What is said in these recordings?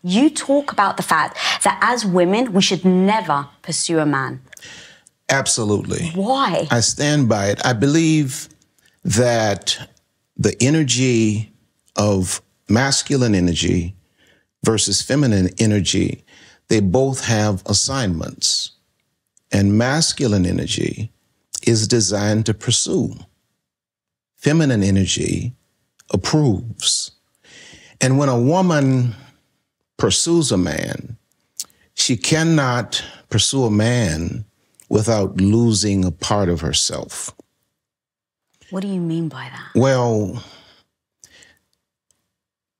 you talk about the fact that as women, we should never pursue a man. Absolutely. Why? I stand by it. I believe that the energy of masculine energy versus feminine energy, they both have assignments. And masculine energy is designed to pursue. Feminine energy approves. And when a woman pursues a man, she cannot pursue a man without losing a part of herself. What do you mean by that? Well,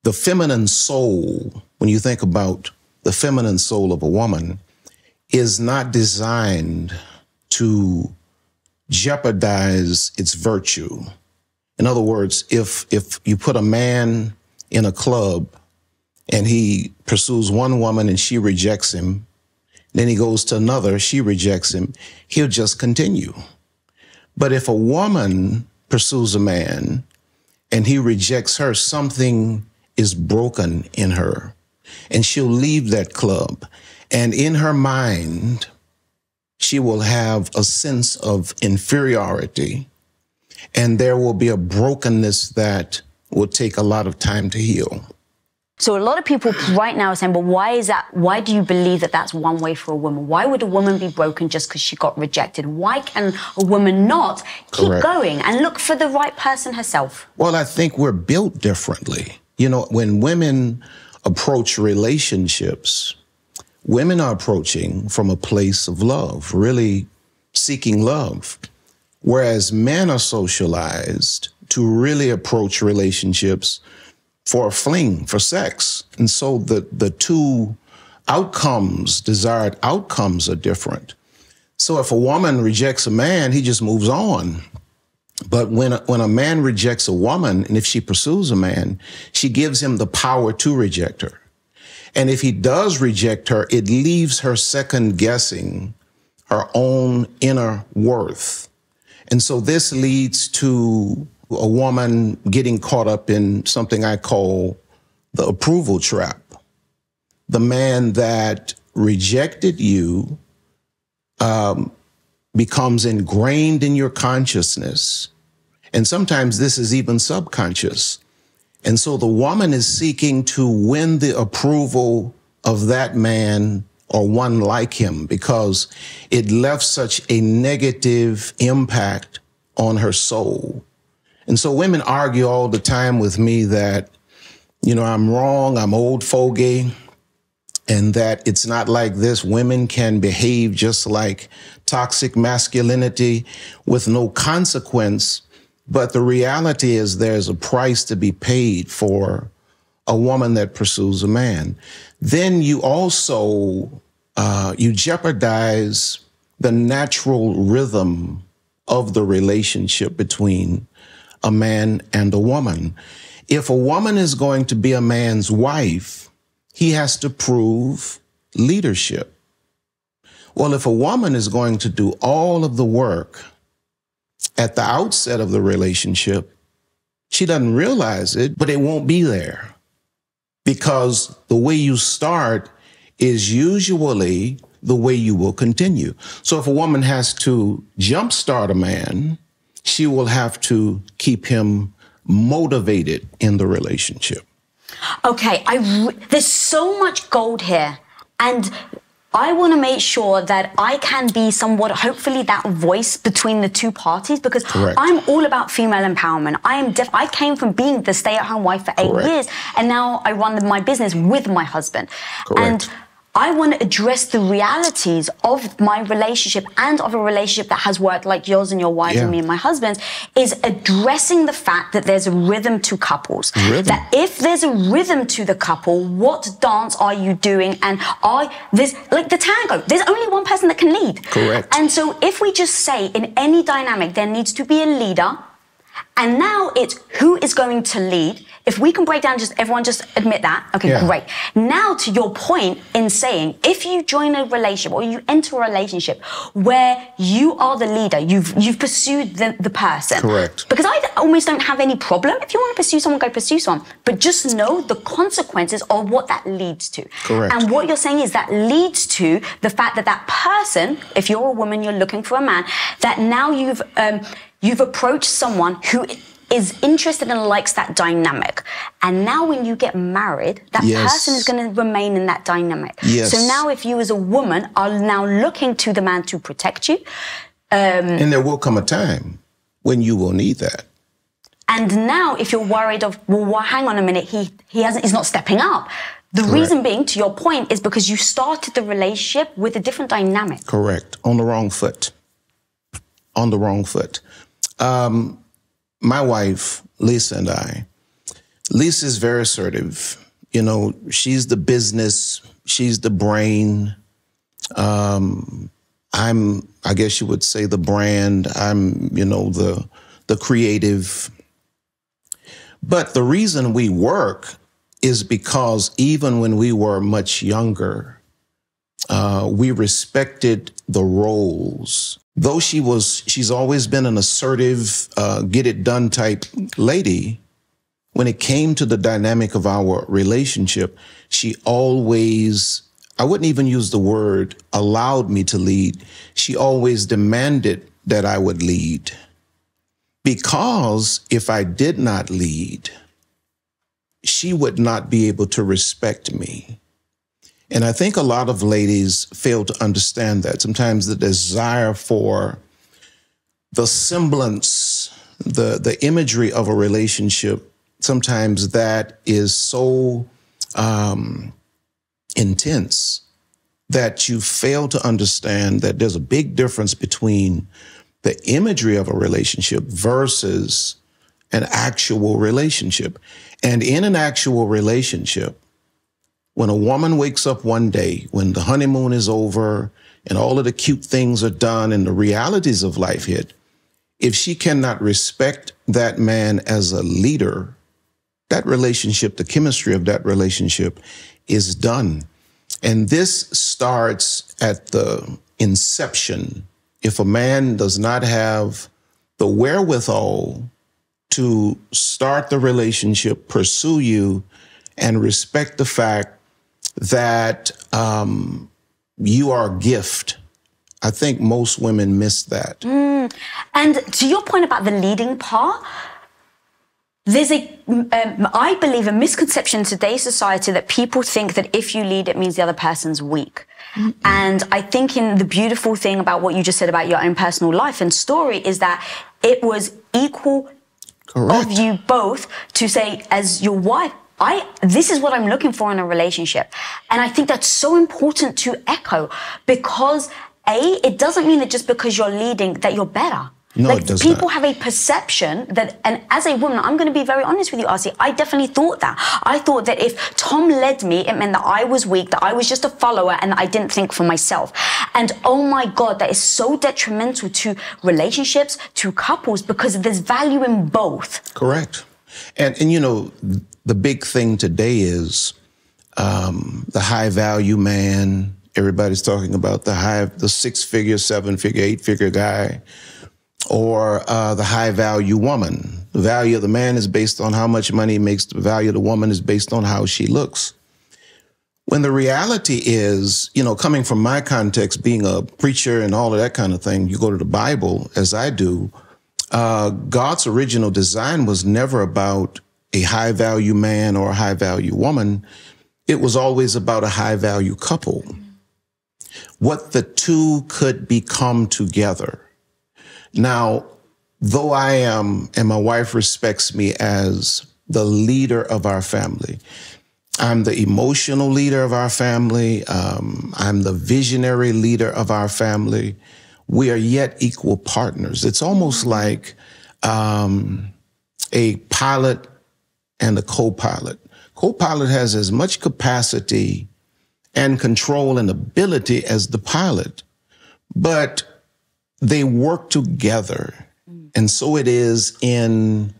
the feminine soul, when you think about the feminine soul of a woman, is not designed to jeopardize its virtue. In other words, if you put a man in a club and he pursues one woman and she rejects him, then he goes to another, she rejects him, he'll just continue. But if a woman pursues a man and he rejects her, something is broken in her, and she'll leave that club. And in her mind, she will have a sense of inferiority, and there will be a brokenness that will take a lot of time to heal. So a lot of people right now are saying, well, why is that? Why do you believe that that's one way for a woman? Why would a woman be broken just because she got rejected? Why can a woman not keep going and look for the right person herself? Well, I think we're built differently. You know, when women approach relationships, women are approaching from a place of love, really seeking love, whereas men are socialized to really approach relationships for a fling, for sex. And so the two outcomes, desired outcomes, are different. So if a woman rejects a man, he just moves on. But when a man rejects a woman, and if she pursues a man, she gives him the power to reject her. And if he does reject her, it leaves her second guessing her own inner worth. And so this leads to a woman getting caught up in something I call the approval trap. The man that rejected you becomes ingrained in your consciousness. And sometimes this is even subconscious. And so the woman is seeking to win the approval of that man or one like him because it left such a negative impact on her soul. And so women argue all the time with me that, you know, I'm wrong, I'm old fogey, and that it's not like this. Women can behave just like toxic masculinity with no consequence. But the reality is there's a price to be paid for a woman that pursues a man. Then you also, you jeopardize the natural rhythm of the relationship between a man and a woman. If a woman is going to be a man's wife, he has to prove leadership. Well, if a woman is going to do all of the work at the outset of the relationship, she doesn't realize it, but it won't be there. Because the way you start is usually the way you will continue. So if a woman has to jumpstart a man, she will have to keep him motivated in the relationship. Okay, there's so much gold here, and I want to make sure that I can be somewhat, hopefully, that voice between the two parties, because I'm all about female empowerment. I came from being the stay-at-home wife for 8 years, and now I run my business with my husband. And I want to address the realities of my relationship and of a relationship that has worked like yours and your wife and me and my husband's, is addressing the fact that there's a rhythm to couples. That if there's a rhythm to the couple, what dance are you doing? And there's like the tango, there's only one person that can lead. And so if we just say in any dynamic, there needs to be a leader, and now it's who is going to lead. If we can break down, everyone just admit that. Okay, great. Now to your point in saying, if you join a relationship or you enter a relationship where you are the leader, you've pursued the person. Correct. Because I almost don't have any problem. If you want to pursue someone, go pursue someone. But just know the consequences of what that leads to. Correct. And what you're saying is that leads to the fact that that person, if you're a woman, you're looking for a man, that now you've approached someone who is interested and likes that dynamic. And now when you get married, that person is going to remain in that dynamic. Yes. So now if you as a woman are now looking to the man to protect you. And there will come a time when you will need that. And now if you're worried of, well, hang on a minute, he's not stepping up. The reason being, to your point, is because you started the relationship with a different dynamic. Correct. On the wrong foot. On the wrong foot. My wife, Lisa, and I, Lisa is very assertive. You know, she's the business, she's the brain. I'm, I guess you would say, the brand. I'm, you know, the creative. But the reason we work is because even when we were much younger, we respected the roles. Though she's always been an assertive, get it done type lady, when it came to the dynamic of our relationship, she always, I wouldn't even use the word allowed me to lead. She always demanded that I would lead. Because if I did not lead, she would not be able to respect me. And I think a lot of ladies fail to understand that. Sometimes the desire for the semblance, the imagery of a relationship, sometimes that is so intense that you fail to understand that there's a big difference between the imagery of a relationship versus an actual relationship. And in an actual relationship, when a woman wakes up one day, when the honeymoon is over and all of the cute things are done and the realities of life hit, if she cannot respect that man as a leader, that relationship, the chemistry of that relationship is done. And this starts at the inception. If a man does not have the wherewithal to start the relationship, pursue you, and respect the fact that you are a gift, I think most women miss that. And to your point about the leading part, there's I believe, a misconception in today's society that people think that if you lead, it means the other person's weak. And I think in the beautiful thing about what you just said about your own personal life and story is that it was equal of you both to say, as your wife, this is what I'm looking for in a relationship. And I think that's so important to echo because it doesn't mean that just because you're leading that you're better. No, like, it does people not. have a perception that, and as a woman, I'm going to be very honest with you, RC, I definitely thought that. I thought that if Tom led me, it meant that I was weak, that I was just a follower, and that I didn't think for myself. And oh my God, that is so detrimental to relationships, to couples, because there's value in both. Correct. And you know, the big thing today is the high value man. Everybody's talking about the 6-figure, 7-figure, 8-figure guy, or the high value woman. The value of the man is based on how much money he makes. The value of the woman is based on how she looks. When the reality is, you know, coming from my context, being a preacher and all of that kind of thing, you go to the Bible, as I do, God's original design was never about a high value man or a high value woman. It was always about a high value couple. What the two could become together. Now, though I am, and my wife respects me as the leader of our family, I'm the emotional leader of our family. I'm the visionary leader of our family. We are yet equal partners. It's almost like a pilot and a co-pilot. Co-pilot has as much capacity and control and ability as the pilot, but they work together. And so it is in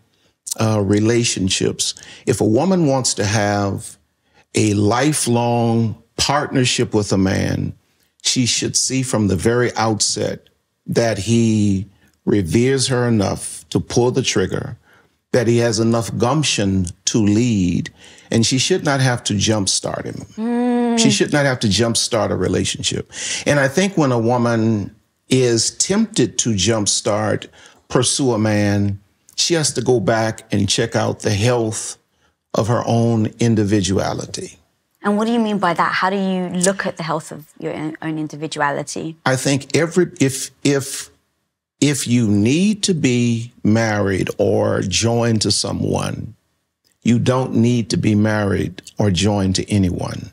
relationships. If a woman wants to have a lifelong partnership with a man, she should see from the very outset that he reveres her enough to pull the trigger, that he has enough gumption to lead, and she should not have to jumpstart him. She should not have to jumpstart a relationship. And I think when a woman is tempted to jumpstart, pursue a man, she has to go back and check out the health of her own individuality. And what do you mean by that? How do you look at the health of your own individuality? I think if you need to be married or joined to someone, you don't need to be married or joined to anyone.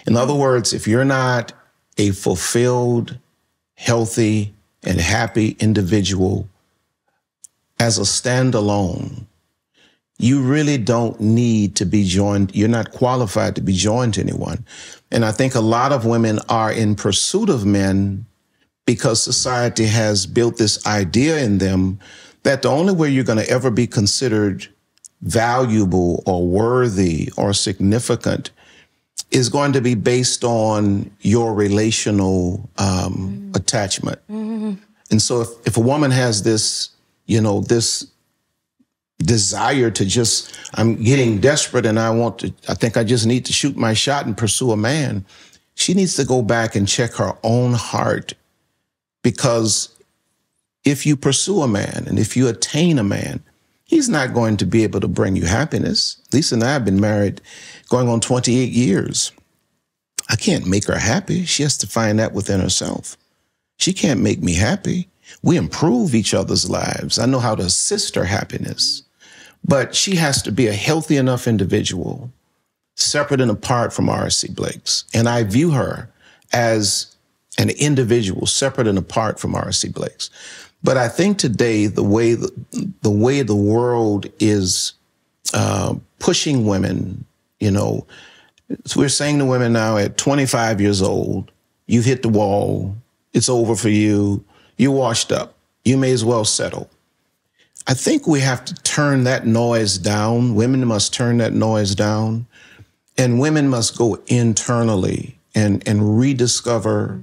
In other words, if you're not a fulfilled, healthy, and happy individual as a standalone, you really don't need to be joined. You're not qualified to be joined to anyone. And I think a lot of women are in pursuit of men because society has built this idea in them that the only way you're going to ever be considered valuable or worthy or significant is going to be based on your relational attachment. And so if a woman has this, this desire to just, I'm getting desperate and I think I just need to shoot my shot and pursue a man, she needs to go back and check her own heart. Because if you pursue a man and if you attain a man, he's not going to be able to bring you happiness. Lisa and I have been married going on 28 years. I can't make her happy. She has to find that within herself. She can't make me happy. We improve each other's lives. I know how to assist her happiness. But she has to be a healthy enough individual, separate and apart from R.C. Blakes. And I view her as an individual separate and apart from R.C. Blakes. But I think today, the way the world is pushing women, so we're saying to women now at 25 years old, you've hit the wall, it's over for you, you're washed up, you may as well settle. I think we have to turn that noise down. Women must turn that noise down, and women must go internally and rediscover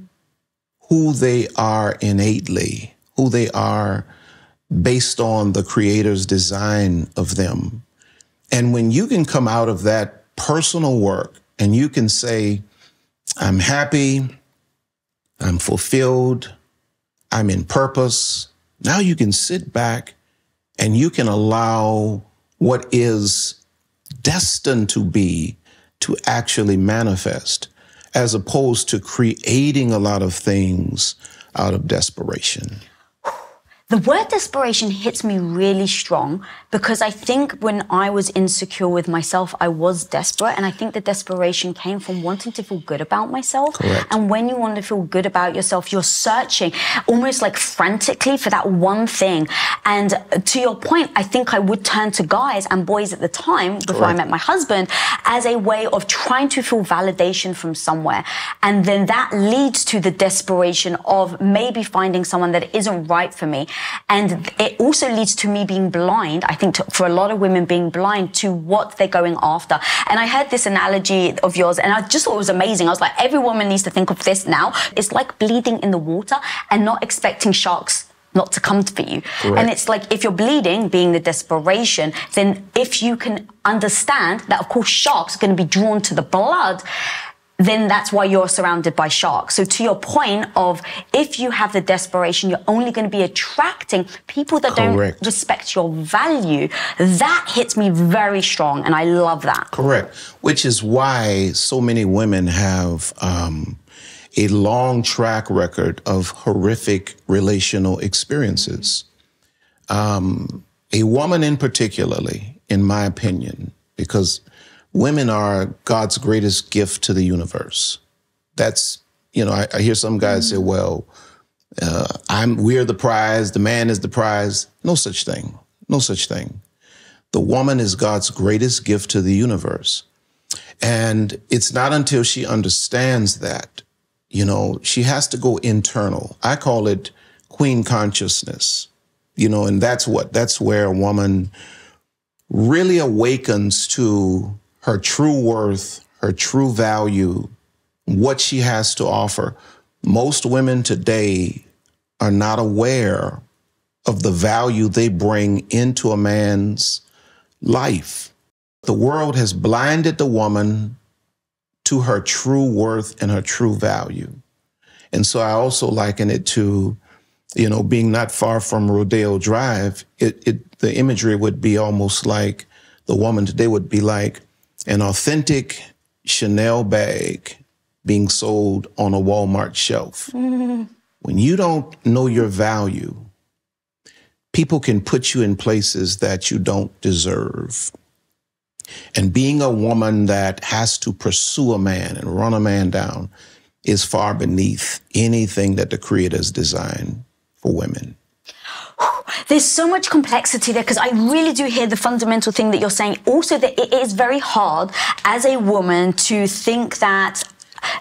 who they are innately, who they are based on the Creator's design of them. And when you can come out of that personal work and you can say, I'm happy, I'm fulfilled, I'm in purpose, now you can sit back and you can allow what is destined to be to actually manifest, as opposed to creating a lot of things out of desperation. The word desperation hits me really strong because I think when I was insecure with myself, I was desperate. And I think the desperation came from wanting to feel good about myself. Correct. And when you want to feel good about yourself, you're searching almost like frantically for that one thing. And to your point, I think I would turn to guys and boys at the time, before I met my husband, as a way of trying to feel validation from somewhere. And then that leads to the desperation of maybe finding someone that isn't right for me. And it also leads to me being blind, I think for a lot of women being blind to what they're going after. And I heard this analogy of yours and I just thought it was amazing. I was like, every woman needs to think of this now. It's like bleeding in the water and not expecting sharks not to come for you. Correct. And it's like, if you're bleeding, being the desperation, then if you can understand that, of course, sharks are going to be drawn to the blood, then that's why you're surrounded by sharks. So to your point of, if you have the desperation, you're only going to be attracting people that don't respect your value. That hits me very strong, and I love that. Correct. Which is why so many women have a long track record of horrific relational experiences. A woman in particularly, in my opinion, because women are God's greatest gift to the universe. That's, I hear some guys say, well, we're the prize, the man is the prize. No such thing. No such thing. The woman is God's greatest gift to the universe. And it's not until she understands that, she has to go internal. I call it queen consciousness, and that's where a woman really awakens to her true worth, her true value, what she has to offer, most women today are not aware of the value they bring into a man's life. The world has blinded the woman to her true worth and her true value. And so I also liken it to, being not far from Rodeo Drive, the imagery would be almost like the woman today would be like an authentic Chanel bag being sold on a Walmart shelf. Mm-hmm. When you don't know your value, people can put you in places that you don't deserve. And being a woman that has to pursue a man and run a man down is far beneath anything that the Creator has designed for women. There's so much complexity there, because I really do hear the fundamental thing that you're saying. Also, that it is very hard as a woman to think that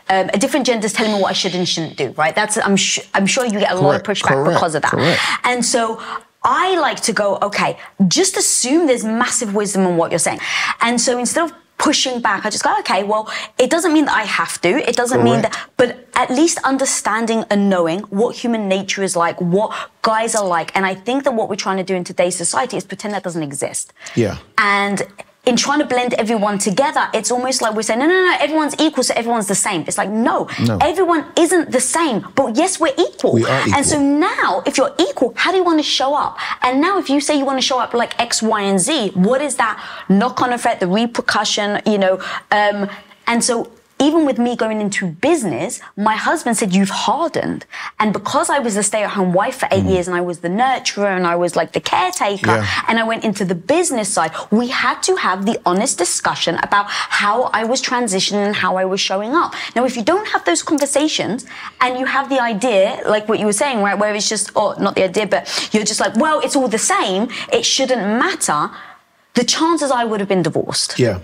a different gender is telling me what I should and shouldn't do, right? I'm sure you get a lot of pushback because of that. Correct. And so I like to go, okay, just assume there's massive wisdom in what you're saying. And so instead of pushing back, I just go, okay, well, it doesn't mean that I have to. It doesn't mean that, but at least understanding and knowing what human nature is like, what guys are like. And I think that what we're trying to do in today's society is pretend that doesn't exist. Yeah. And in trying to blend everyone together, it's almost like we're saying, no, everyone's equal, so everyone's the same. It's like, no, everyone isn't the same, but yes, we're equal. We are equal. And so now, if you're equal, how do you want to show up? And now if you say you want to show up like X, Y, and Z, what is that knock-on effect, the repercussion, and so even with me going into business, my husband said, you've hardened. And because I was a stay-at-home wife for 8 years and I was the nurturer and I was like the caretaker and I went into the business side, we had to have the honest discussion about how I was transitioning and how I was showing up. Now, if you don't have those conversations and you have the idea, like what you were saying, right, where it's just, or not the idea, but you're just like, well, it's all the same, it shouldn't matter, the chances I would have been divorced. Yeah.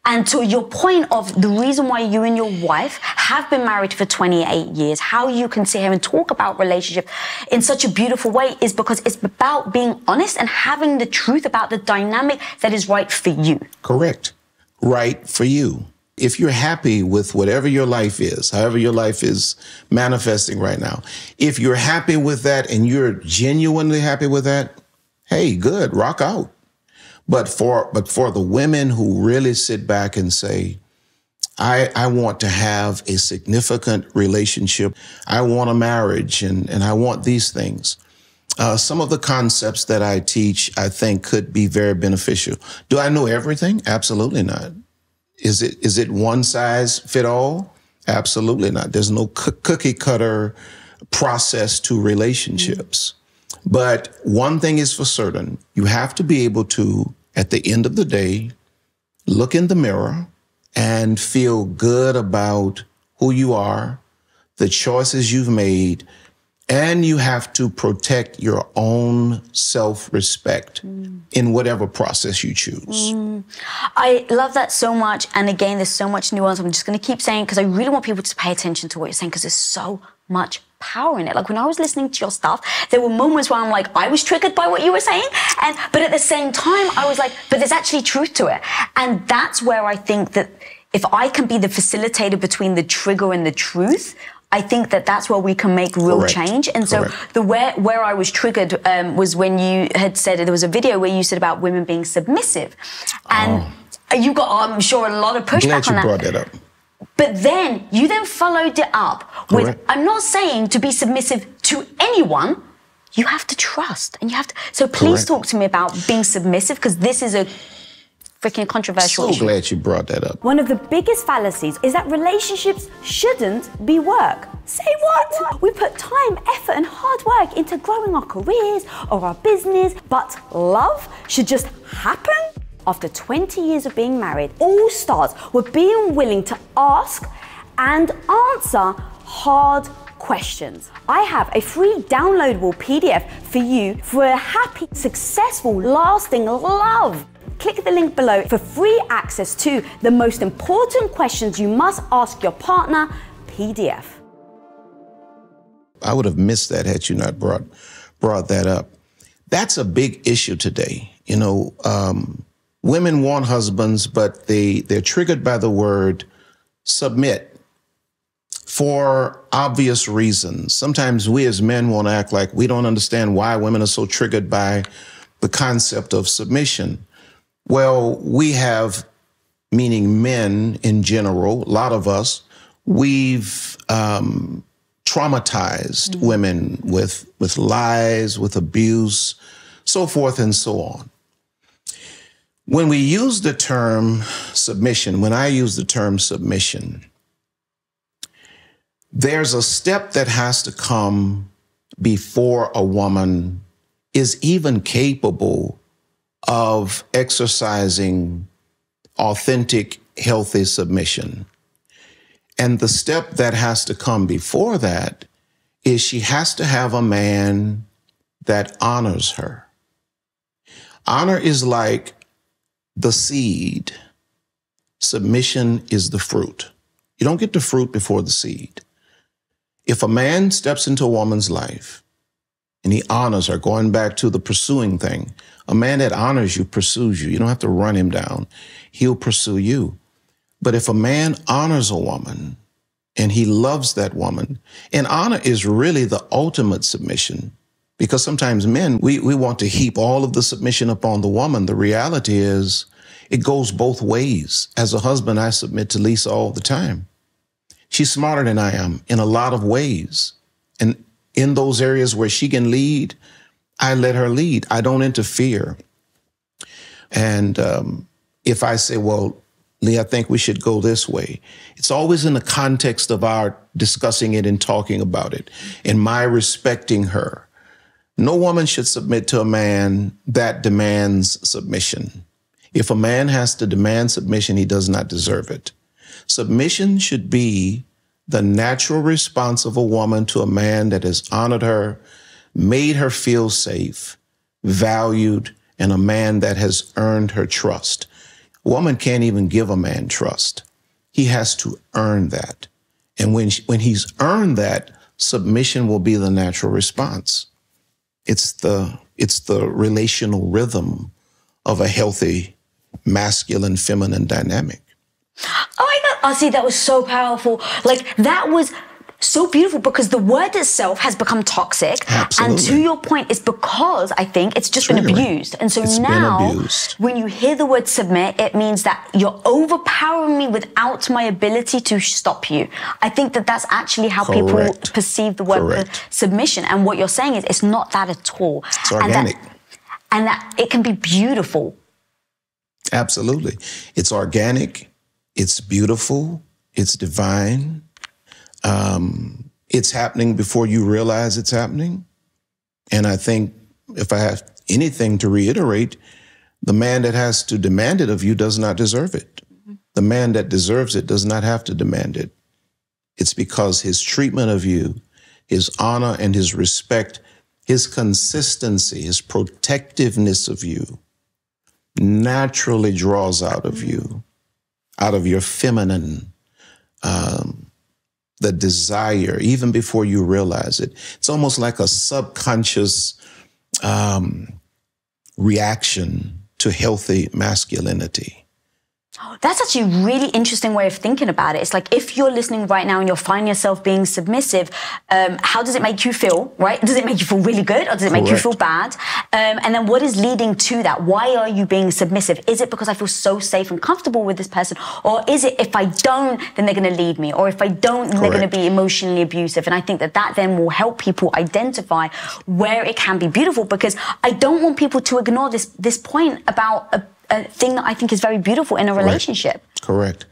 And to your point of the reason why you and your wife have been married for 28 years, how you can sit here and talk about relationship in such a beautiful way is because it's about being honest and having the truth about the dynamic that is right for you. Correct. Right for you. If you're happy with whatever your life is, however your life is manifesting right now, if you're happy with that and you're genuinely happy with that, hey, good, rock out. But for the women who really sit back and say, I want to have a significant relationship, I want a marriage, and I want these things. Some of the concepts that I teach, I think, could be very beneficial. Do I know everything? Absolutely not. Is it one size fit all? Absolutely not. There's no cookie cutter process to relationships. But one thing is for certain, you have to be able to, at the end of the day, look in the mirror and feel good about who you are, the choices you've made, and you have to protect your own self-respect in whatever process you choose. I love that so much. And again, there's so much nuance. I'm just going to keep saying, because I really want people to pay attention to what you're saying, because there's so much power in it. Like when I was listening to your stuff, there were moments where I'm like, I was triggered by what you were saying. But at the same time, I was like, but there's actually truth to it. And that's where I think that if I can be the facilitator between the trigger and the truth, I think that that's where we can make real change. And so where I was triggered was when you had said, there was a video where you said about women being submissive. And you got, I'm sure, a lot of pushback on that. Glad you brought that up. But then you followed it up with, I'm not saying to be submissive to anyone, you have to trust and you have to. So please talk to me about being submissive, because this is a freaking controversial issue. So glad you brought that up. One of the biggest fallacies is that relationships shouldn't be work. Say what? We put time, effort, and hard work into growing our careers or our business, but love should just happen? After 20 years of being married, all starts with being willing to ask and answer hard questions. I have a free downloadable PDF for you for a happy, successful, lasting love. Click the link below for free access to the most important questions you must ask your partner PDF. I would have missed that had you not brought that up. That's a big issue today. You know, women want husbands, but they're triggered by the word submit for obvious reasons. Sometimes we as men want to act like we don't understand why women are so triggered by the concept of submission. Well, we have, meaning men in general, a lot of us, we've traumatized women with lies, with abuse, so forth and so on. When we use the term submission, when I use the term submission, there's a step that has to come before a woman is even capable of exercising authentic, healthy submission. And the step that has to come before that is she has to have a man that honors her. Honor is like the seed. Submission is the fruit. You don't get the fruit before the seed. If a man steps into a woman's life and he honors her, going back to the pursuing thing, a man that honors you pursues you. You don't have to run him down. He'll pursue you. But if a man honors a woman and he loves that woman, and honor is really the ultimate submission, because sometimes men, we want to heap all of the submission upon the woman. The reality is it goes both ways. As a husband, I submit to Lisa all the time. She's smarter than I am in a lot of ways. And in those areas where she can lead, I let her lead. I don't interfere. And if I say, well, Lee, I think we should go this way, it's always in the context of our discussing it and talking about it and my respecting her. No woman should submit to a man that demands submission. If a man has to demand submission, he does not deserve it. Submission should be the natural response of a woman to a man that has honored her, made her feel safe, valued, and a man that has earned her trust. A woman can't even give a man trust. He has to earn that. And when he's earned that, submission will be the natural response. It's the relational rhythm of a healthy masculine, feminine dynamic. Oh my God, Asi, that was so powerful. Like, that was so beautiful because the word itself has become toxic. Absolutely. And to your point, it's because I think it's just been abused. And so now, when you hear the word submit, it means that you're overpowering me without my ability to stop you. I think that that's actually how people perceive the word submission. And what you're saying is it's not that at all. It's organic. And that it can be beautiful. Absolutely. It's organic. It's beautiful. It's divine. It's happening before you realize it's happening. And I think if I have anything to reiterate, the man that has to demand it of you does not deserve it. The man that deserves it does not have to demand it. It's because his treatment of you, his honor and his respect, his consistency, his protectiveness of you naturally draws out of you, out of your feminine, the desire, even before you realize it. It's almost like a subconscious reaction to healthy masculinity. That's actually a really interesting way of thinking about it. It's like if you're listening right now and you're finding yourself being submissive, how does it make you feel, right? Does it make you feel really good or does it make you feel bad? And then what is leading to that? Why are you being submissive? Is it because I feel so safe and comfortable with this person? Or is it if I don't, then they're going to lead me? Or if I don't, then they're going to be emotionally abusive? And I think that that then will help people identify where it can be beautiful, because I don't want people to ignore this point about a thing that I think is very beautiful in a relationship. Correct.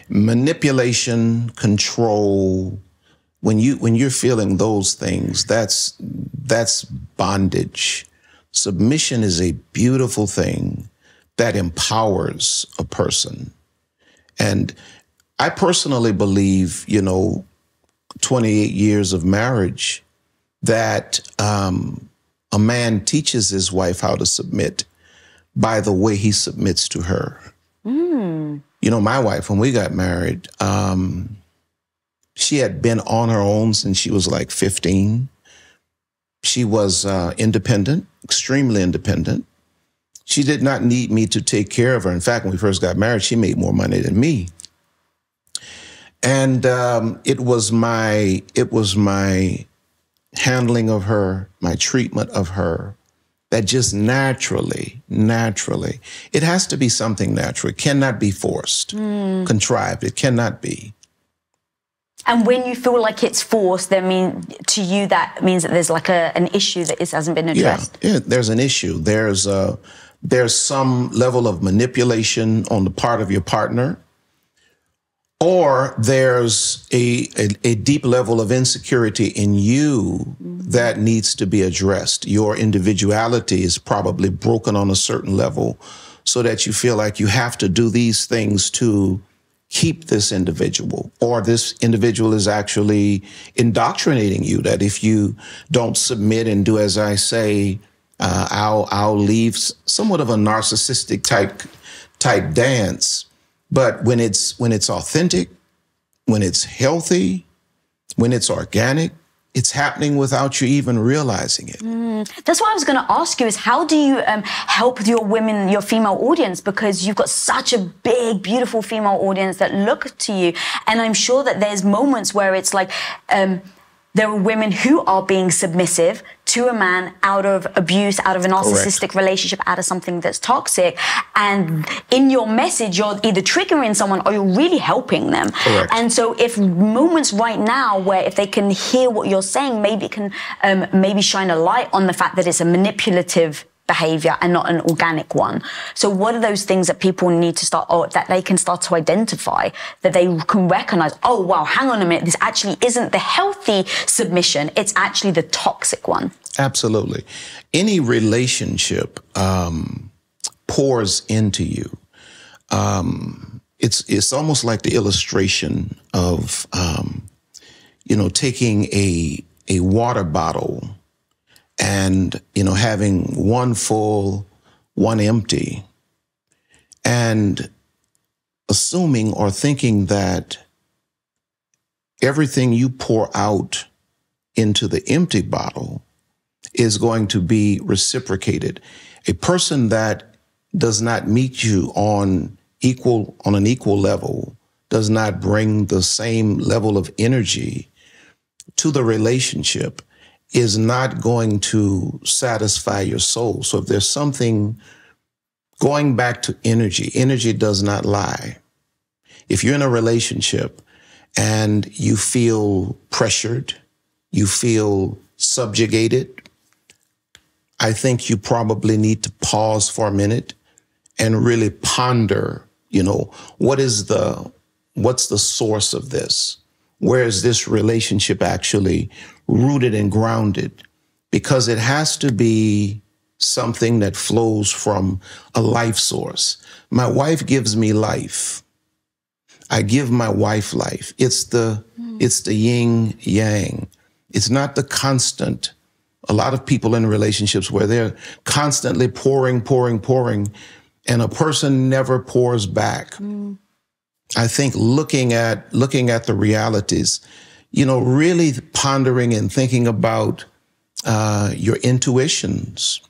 Manipulation, control, when you're feeling those things, that's bondage. Submission is a beautiful thing that empowers a person. And I personally believe, 28 years of marriage, that a man teaches his wife how to submit by the way he submits to her. My wife, when we got married, she had been on her own since she was like 15. She was independent, extremely independent. She did not need me to take care of her. In fact, when we first got married, she made more money than me. And it was my handling of her, my treatment of her, that just naturally, it has to be something natural. It cannot be forced, contrived. It cannot be. And when you feel like it's forced, that means that there's like an issue that hasn't been addressed. Yeah, there's an issue. There's some level of manipulation on the part of your partner, or there's a deep level of insecurity in you that needs to be addressed. Your individuality is probably broken on a certain level so that you feel like you have to do these things to keep this individual, or this individual is actually indoctrinating you, that if you don't submit and do as I say, I'll leave. Somewhat of a narcissistic type dance. But when it's authentic, when it's healthy, when it's organic, it's happening without you even realizing it. That's what I was going to ask you, is how do you help your female audience? Because you've got such a big, beautiful female audience that look to you. And I'm sure that there's moments where it's like, there are women who are being submissive to a man out of abuse, out of a narcissistic relationship, out of something that's toxic. And in your message, you're either triggering someone or you're really helping them. Correct. And so if moments right now where if they can hear what you're saying, maybe it can maybe shine a light on the fact that it's a manipulative behavior and not an organic one. So what are those things that people need to start, or that they can start to identify, that they can recognize, oh, wow, hang on a minute, this actually isn't the healthy submission, it's actually the toxic one. Absolutely. Any relationship pours into you. It's almost like the illustration of, taking a water bottle and, having one full, one empty, and assuming or thinking that everything you pour out into the empty bottle is going to be reciprocated. A person that does not meet you on an equal level, does not bring the same level of energy to the relationship, is not going to satisfy your soul. So if there's something, going back to energy does not lie. If you're in a relationship and you feel pressured, you feel subjugated, I think you probably need to pause for a minute and really ponder, what's the source of this? Where is this relationship actually rooted and grounded? Because it has to be something that flows from a life source. My wife gives me life. I give my wife life. It's the yin yang. It's not the constant. A lot of people in relationships where they're constantly pouring, and a person never pours back. I think looking at the realities, really pondering and thinking about your intuitions.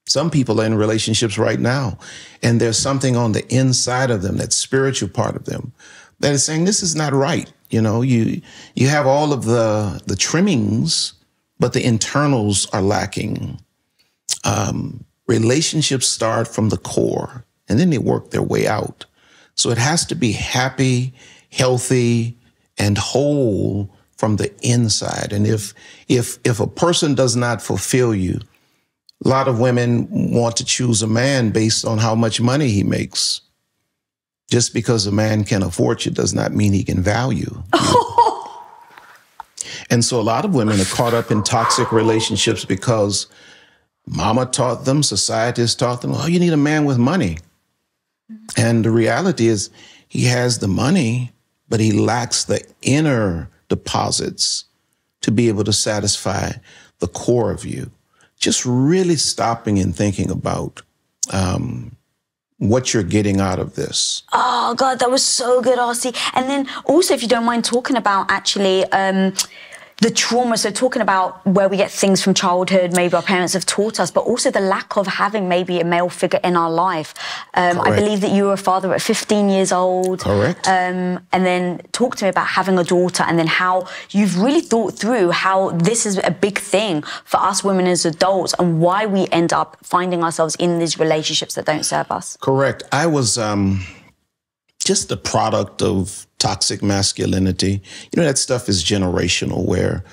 Some people are in relationships right now, and there's something on the inside of them, that spiritual part of them, that is saying, this is not right. You have all of the trimmings, but the internals are lacking. Relationships start from the core, and then they work their way out. So it has to be happy, healthy, and whole from the inside. And if a person does not fulfill you, a lot of women want to choose a man based on how much money he makes. Just because a man can afford you does not mean he can value you. And so a lot of women are caught up in toxic relationships because mama taught them, society has taught them, oh, you need a man with money. And the reality is he has the money, but he lacks the inner deposits to be able to satisfy the core of you. Just really stopping and thinking about what you're getting out of this. Oh, God, that was so good, RC. And then also, if you don't mind talking about actually the trauma, so talking about where we get things from childhood, maybe our parents have taught us, but also the lack of having maybe a male figure in our life. I believe that you were a father at 15 years old. Correct. And then talk to me about having a daughter, and then how you've really thought through how this is a big thing for us women as adults, and why we end up finding ourselves in these relationships that don't serve us. Correct. I was just the product of toxic masculinity. That stuff is generational, where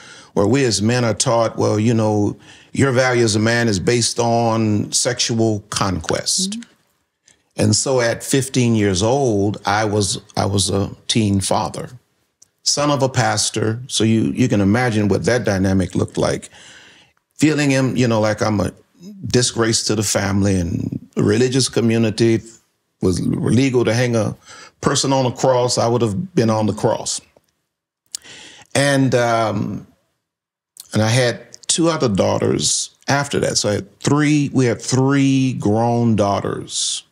we as men are taught, well, your value as a man is based on sexual conquest. Mm-hmm. And so at 15 years old, I was a teen father, son of a pastor. So you can imagine what that dynamic looked like. Feeling him, like I'm a disgrace to the family, and the religious community was legal to hang a person on a cross, I would have been on the cross. And I had 2 other daughters after that. So we had 3 grown daughters.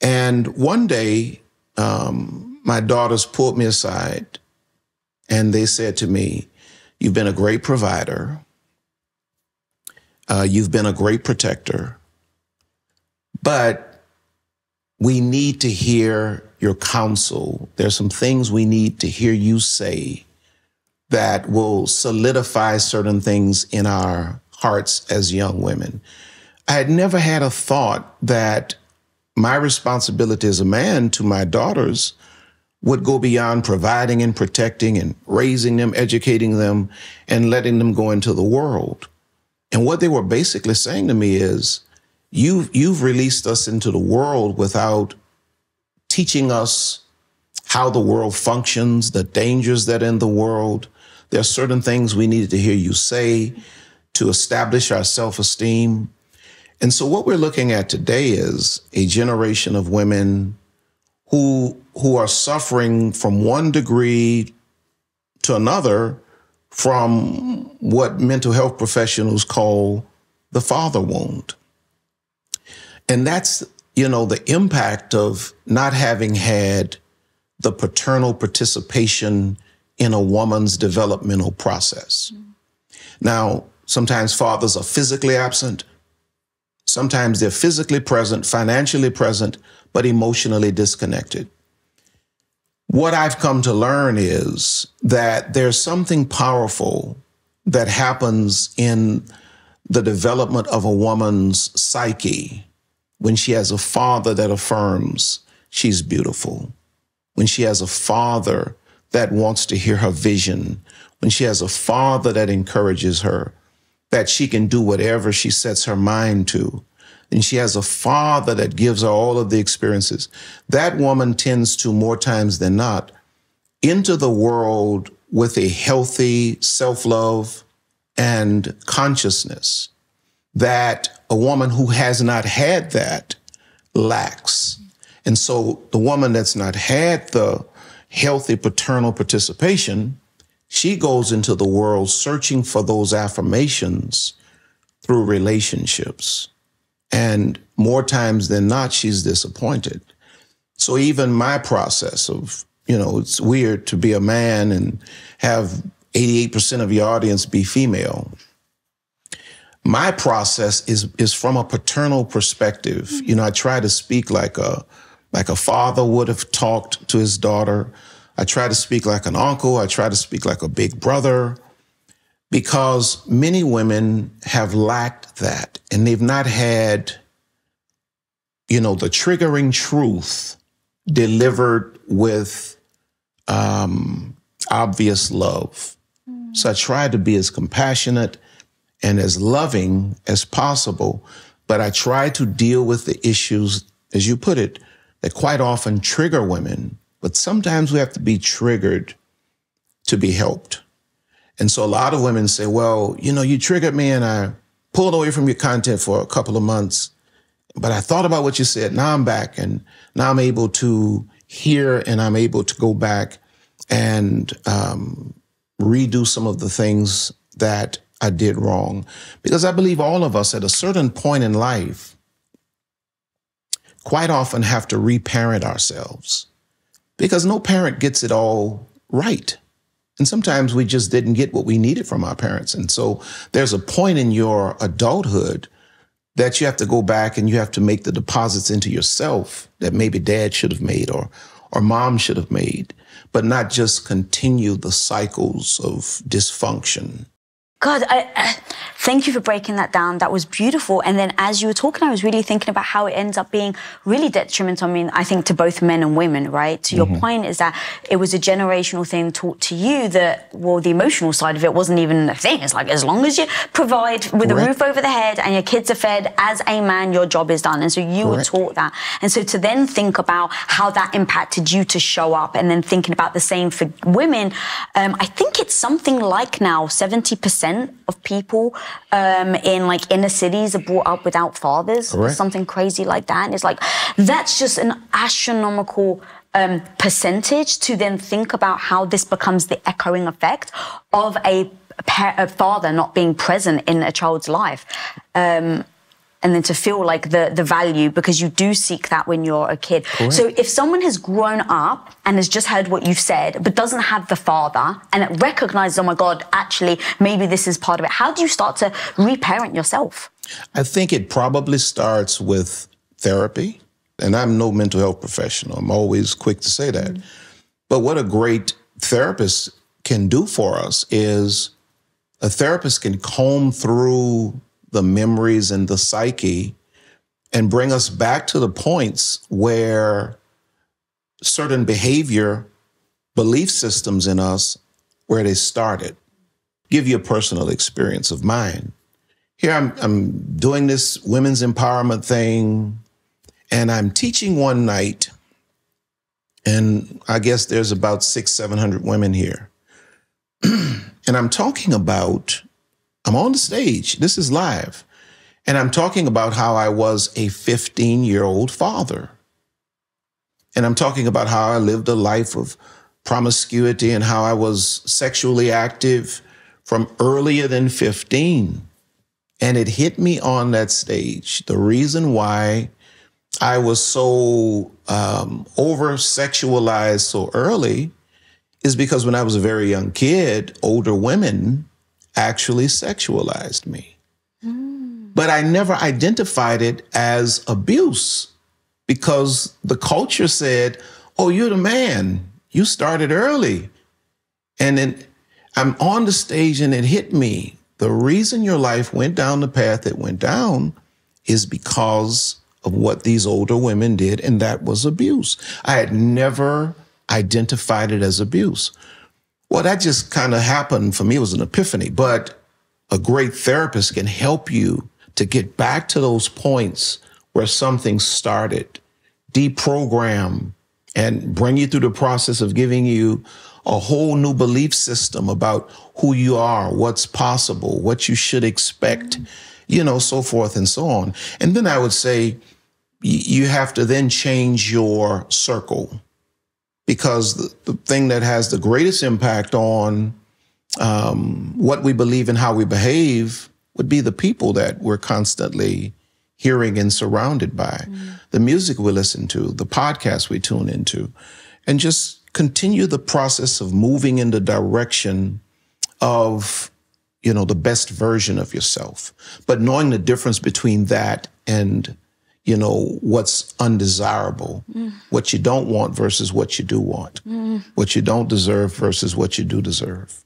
And one day, my daughters pulled me aside and they said to me, "You've been a great provider. You've been a great protector, but we need to hear your counsel. There's some things we need to hear you say that will solidify certain things in our hearts as young women." I had never had a thought that my responsibility as a man to my daughters would go beyond providing and protecting and raising them, educating them, and letting them go into the world. And what they were basically saying to me is, You've released us into the world without teaching us how the world functions, the dangers that are in the world. There are certain things we needed to hear you say to establish our self-esteem. And so what we're looking at today is a generation of women who are suffering from one degree to another from what mental health professionals call the father wound. And that's, the impact of not having had the paternal participation in a woman's developmental process. Mm-hmm. Now, sometimes fathers are physically absent. Sometimes they're physically present, financially present, but emotionally disconnected. What I've come to learn is that there's something powerful that happens in the development of a woman's psyche when she has a father that affirms she's beautiful, when she has a father that wants to hear her vision, when she has a father that encourages her, that she can do whatever she sets her mind to, and she has a father that gives her all of the experiences, that woman tends to, more times than not, enter the world with a healthy self-love and consciousness that a woman who has not had that lacks. And so the woman that's not had the healthy paternal participation, she goes into the world searching for those affirmations through relationships. And more times than not, she's disappointed. So even my process of, it's weird to be a man and have 88% of your audience be female. My process is from a paternal perspective. I try to speak like a father would have talked to his daughter. I try to speak like an uncle. I try to speak like a big brother, because many women have lacked that, and they've not had, the triggering truth delivered with obvious love. So I try to be as compassionate and as loving as possible, but I try to deal with the issues, as you put it, that quite often trigger women, but sometimes we have to be triggered to be helped. And so a lot of women say, well, you triggered me and I pulled away from your content for a couple of months, but I thought about what you said. Now I'm back, and now I'm able to hear, and I'm able to go back and redo some of the things that I did wrong. Because I believe all of us at a certain point in life quite often have to reparent ourselves, because no parent gets it all right. And sometimes we just didn't get what we needed from our parents. And so there's a point in your adulthood that you have to go back and you have to make the deposits into yourself that maybe dad should have made or mom should have made, but not just continue the cycles of dysfunction. God, thank you for breaking that down. That was beautiful. And then as you were talking, I was really thinking about how it ends up being really detrimental. I mean, I think to both men and women, right? To your point is that it was a generational thing taught to you that, well, the emotional side of it wasn't even a thing. It's like, as long as you provide with a roof over the head and your kids are fed, as a man, your job is done. And so you were taught that. And so to then think about how that impacted you to show up and then thinking about the same for women, I think it's something like now 70% of people in like inner cities are brought up without fathers, or something crazy like that. And it's like, that's just an astronomical percentage to then think about how this becomes the echoing effect of a father not being present in a child's life. And then to feel like the value, because you do seek that when you're a kid. So if someone has grown up and has just heard what you've said, but doesn't have the father, and it recognizes, oh my God, actually, maybe this is part of it, how do you start to reparent yourself? I think it probably starts with therapy. And I'm no mental health professional. I'm always quick to say that. But what a great therapist can do for us is a therapist can comb through the memories and the psyche and bring us back to the points where certain behavior, belief systems in us, where they started. Give you a personal experience of mine. Here I'm doing this women's empowerment thing, and I'm teaching one night, and I guess there's about 600-700 women here. And I'm talking about, I'm on the stage, this is live, and I'm talking about how I was a 15-year-old father. And I'm talking about how I lived a life of promiscuity and how I was sexually active from earlier than 15. And it hit me on that stage. The reason why I was so over-sexualized so early is because when I was a very young kid, older women actually sexualized me. But I never identified it as abuse because the culture said, oh, you're the man. You started early. And then I'm on the stage and it hit me. The reason your life went down the path it went down is because of what these older women did, and that was abuse. I had never identified it as abuse. Well, that just kind of happened for me. It was an epiphany, but a great therapist can help you to get back to those points where something started, deprogram, and bring you through the process of giving you a whole new belief system about who you are, what's possible, what you should expect, you know, so forth and so on. And then I would say you have to then change your circle, because the thing that has the greatest impact on what we believe and how we behave would be the people that we're constantly hearing and surrounded by, the music we listen to, the podcasts we tune into, and just continue the process of moving in the direction of, you know, the best version of yourself, but knowing the difference between that and, you know, what's undesirable, what you don't want versus what you do want, what you don't deserve versus what you do deserve.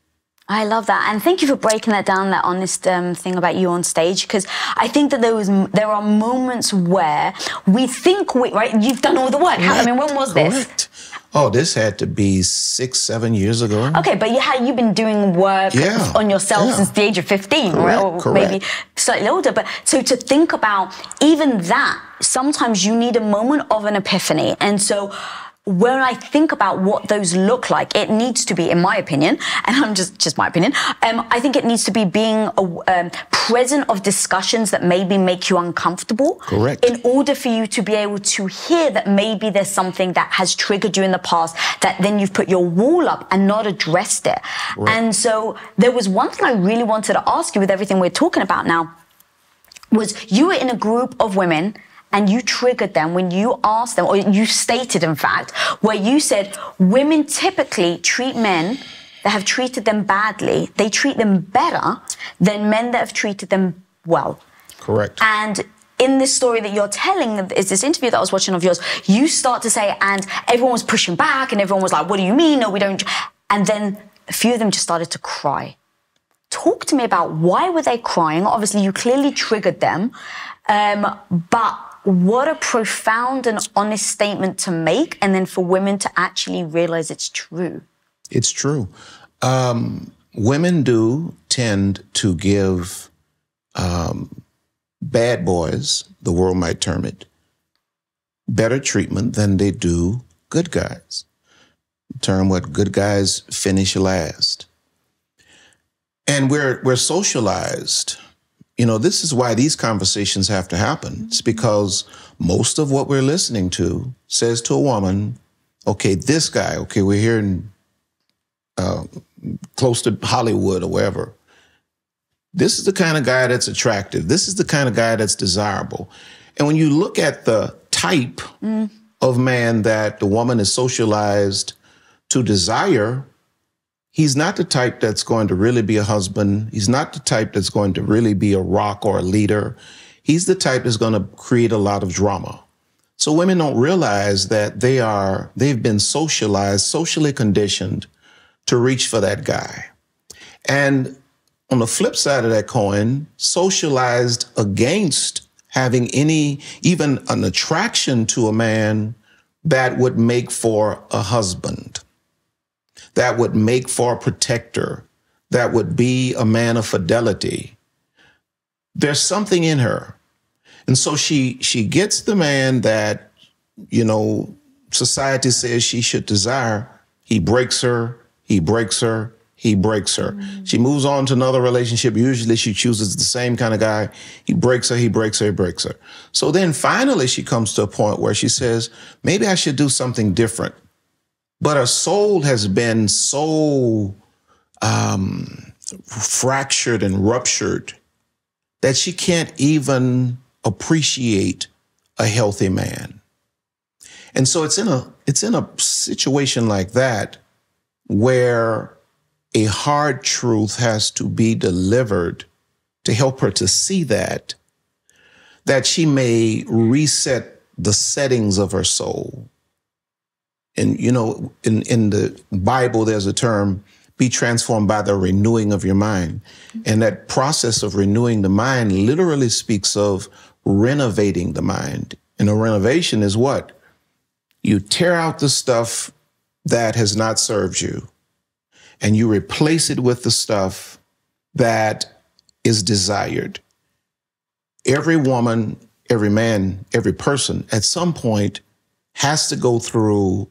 I love that. And thank you for breaking that down, that honest thing about you on stage, because I think that there are moments where we think, right, you've done all the work. I mean, when was this? Oh, this had to be 6-7 years ago. Okay, but you've been doing work on yourself since the age of 15, right? Or maybe slightly older. But so to think about even that, sometimes you need a moment of an epiphany. And so when I think about what those look like, it needs to be, in my opinion, and I'm just my opinion, I think it needs to be being present of discussions that maybe make you uncomfortable. Correct. In order for you to be able to hear that maybe there's something that has triggered you in the past, that then you've put your wall up and not addressed it. Right. And so there was one thing I really wanted to ask you with everything we're talking about now, was you were in a group of women and you triggered them when you asked them, or you stated, in fact, where you said women typically treat men that have treated them badly, they treat them better than men that have treated them well. Correct. And in this story that you're telling, is this interview that I was watching of yours, you start to say, and everyone was pushing back and everyone was like, what do you mean? No, we don't. And then a few of them just started to cry. Talk to me about why were they crying? Obviously, you clearly triggered them. But what a profound and honest statement to make, and then for women to actually realize it's true. It's true. Women do tend to give bad boys, the world might term it, better treatment than they do good guys. Term what good guys finish last. And we're socialized. You know, this is why these conversations have to happen. It's because most of what we're listening to says to a woman, okay, this guy, okay, we're here in close to Hollywood or wherever. This is the kind of guy that's attractive. This is the kind of guy that's desirable. And when you look at the type of man that the woman is socialized to desire, he's not the type that's going to really be a husband. He's not the type that's going to really be a rock or a leader. He's the type that's going to create a lot of drama. So women don't realize that they've been socialized, socially conditioned to reach for that guy. And on the flip side of that coin, socialized against having even an attraction to a man that would make for a husband, that would make for a protector, that would be a man of fidelity. There's something in her. And so she gets the man that, you know, society says she should desire. He breaks her, he breaks her, he breaks her. She moves on to another relationship. Usually she chooses the same kind of guy. He breaks her, he breaks her, he breaks her. So then finally she comes to a point where she says, maybe I should do something different. But her soul has been so fractured and ruptured that she can't even appreciate a healthy man. And so it's in a situation like that where a hard truth has to be delivered to help her to see that she may reset the settings of her soul. And, you know, in the Bible, there's a term, be transformed by the renewing of your mind. And that process of renewing the mind literally speaks of renovating the mind. And a renovation is what? You tear out the stuff that has not served you, and you replace it with the stuff that is desired. Every woman, every man, every person at some point has to go through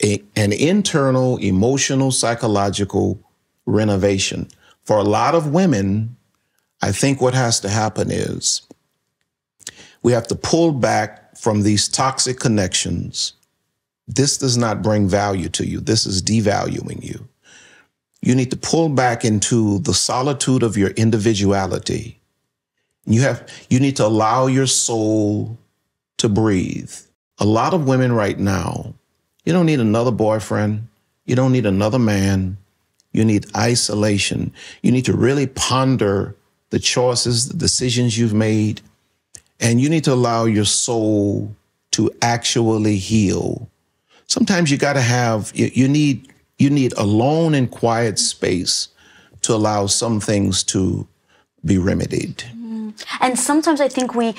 an internal, emotional, psychological renovation. For a lot of women, I think what has to happen is we have to pull back from these toxic connections. This does not bring value to you. This is devaluing you. You need to pull back into the solitude of your individuality. You need to allow your soul to breathe. A lot of women right now, you don't need another boyfriend. You don't need another man. You need isolation. You need to really ponder the choices, the decisions you've made, and you need to allow your soul to actually heal. Sometimes you got to have, you need alone and quiet space to allow some things to be remedied. And sometimes I think we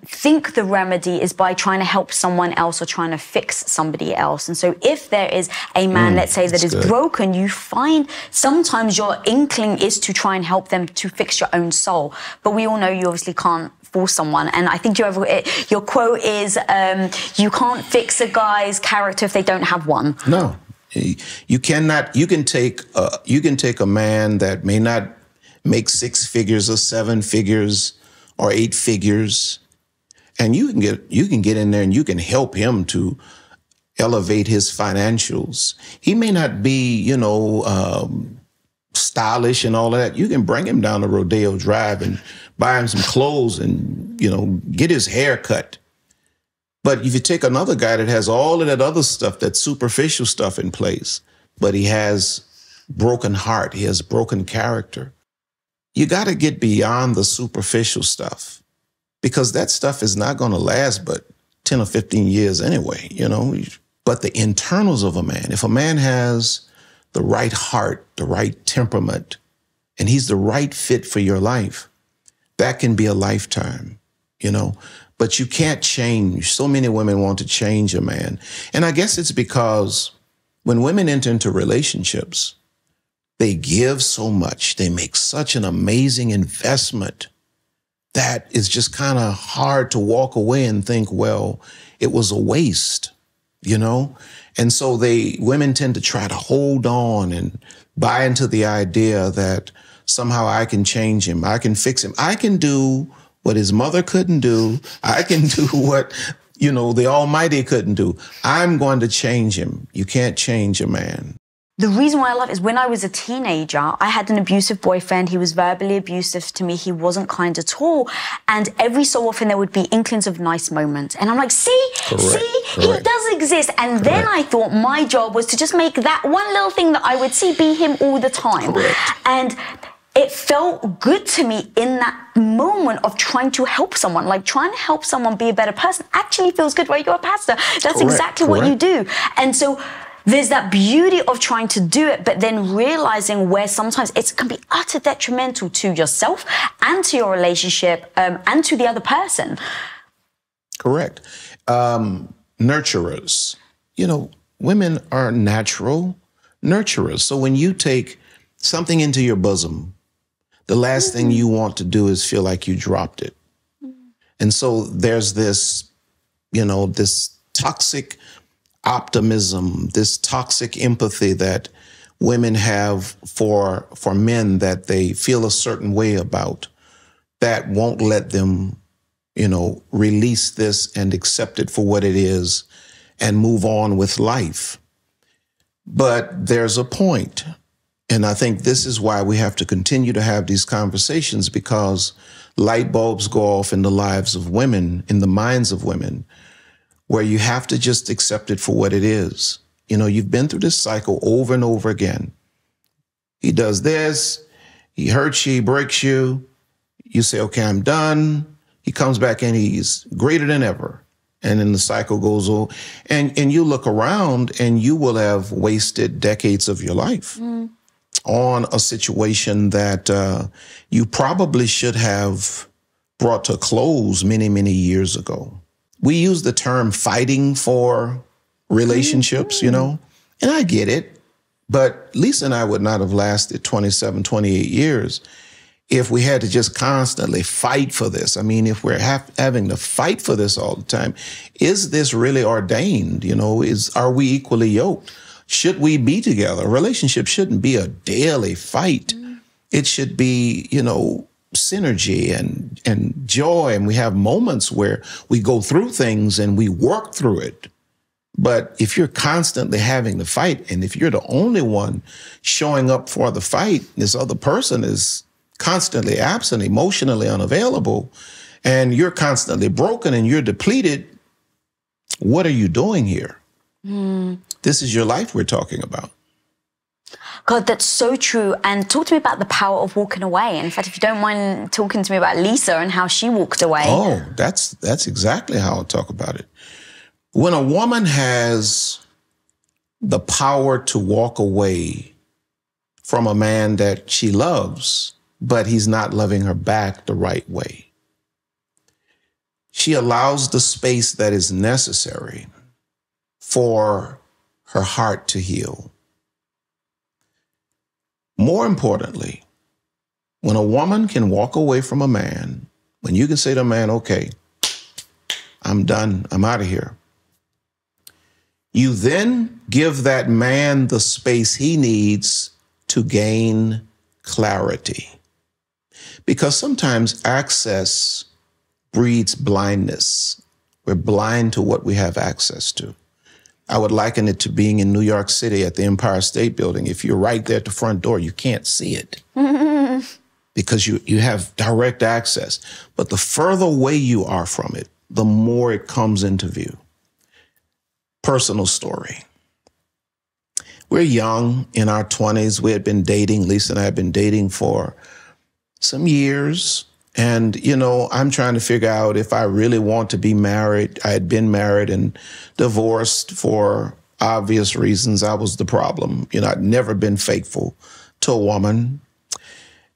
think the remedy is by trying to help someone else or trying to fix somebody else. And so if there is a man, let's say, that is broken, you find sometimes your inkling is to try and help them to fix your own soul. But we all know you obviously can't force someone. And I think your quote is, you can't fix a guy's character if they don't have one. No, you cannot. You can take a man that may not make 6 figures or 7 figures or 8 figures, and you can get in there and you can help him to elevate his financials. He may not be, stylish and all of that. You can bring him down to Rodeo Drive and buy him some clothes and, get his hair cut. But if you take another guy that has all of that other stuff, that superficial stuff in place, but he has broken heart. He has broken character. You got to get beyond the superficial stuff, because that stuff is not going to last but 10 or 15 years anyway, you know. But the internals of a man, if a man has the right heart, the right temperament, and he's the right fit for your life, that can be a lifetime, you know. But you can't change. So many women want to change a man. And I guess it's because when women enter into relationships, they give so much. They make such an amazing investment that it's just kind of hard to walk away and think, well, it was a waste, you know? And so women tend to try to hold on and buy into the idea that somehow I can change him. I can fix him. I can do what his mother couldn't do. I can do what, you know, the Almighty couldn't do. I'm going to change him. You can't change a man. The reason why I love it is when I was a teenager, I had an abusive boyfriend. He was verbally abusive to me. He wasn't kind at all. And every so often there would be inklings of nice moments. And I'm like, see, he does exist. And then I thought my job was to just make that one little thing that I would see be him all the time. And it felt good to me in that moment of trying to help someone. Like, trying to help someone be a better person actually feels good, right? You're a pastor. That's exactly what you do. And so there's that beauty of trying to do it, but then realizing where sometimes it can be utter detrimental to yourself and to your relationship and to the other person. Correct. Nurturers. You know, women are natural nurturers. So when you take something into your bosom, the last thing you want to do is feel like you dropped it. And so there's this, you know, this toxic optimism, this toxic empathy that women have for men that they feel a certain way about, that won't let them, you know, release this and accept it for what it is and move on with life. But there's a point. And I think this is why we have to continue to have these conversations, because light bulbs go off in the lives of women, in the minds of women, where you have to just accept it for what it is. You know, you've been through this cycle over and over again. He does this, he hurts you, he breaks you. You say, okay, I'm done. He comes back and he's greater than ever. And then the cycle goes on. And you look around and you will have wasted decades of your life on a situation that you probably should have brought to a close many, many years ago. We use the term fighting for relationships, you know, and I get it. But Lisa and I would not have lasted 27, 28 years if we had to just constantly fight for this. I mean, if we're having to fight for this all the time, is this really ordained? You know, are we equally yoked? Should we be together? A relationship shouldn't be a daily fight. It should be, you know, synergy and joy. And we have moments where we go through things and we work through it. But if you're constantly having to fight, and if you're the only one showing up for the fight, this other person is constantly absent, emotionally unavailable, and you're constantly broken and you're depleted, what are you doing here? This is your life we're talking about. God, that's so true. And talk to me about the power of walking away. In fact, if you don't mind talking to me about Lisa and how she walked away. Oh, that's exactly how I'll talk about it. When a woman has the power to walk away from a man that she loves, but he's not loving her back the right way, she allows the space that is necessary for her heart to heal. More importantly, when a woman can walk away from a man, when you can say to a man, okay, I'm done, I'm out of here, you then give that man the space he needs to gain clarity. Because sometimes access breeds blindness. We're blind to what we have access to. I would liken it to being in New York City at the Empire State Building. If you're right there at the front door, you can't see it because you have direct access. But the further away you are from it, the more it comes into view. Personal story. we're young, in our 20s. We had been dating. Lisa and I had been dating for some years. And, you know, I'm trying to figure out if I really want to be married. I had been married and divorced for obvious reasons. I was the problem. You know, I'd never been faithful to a woman.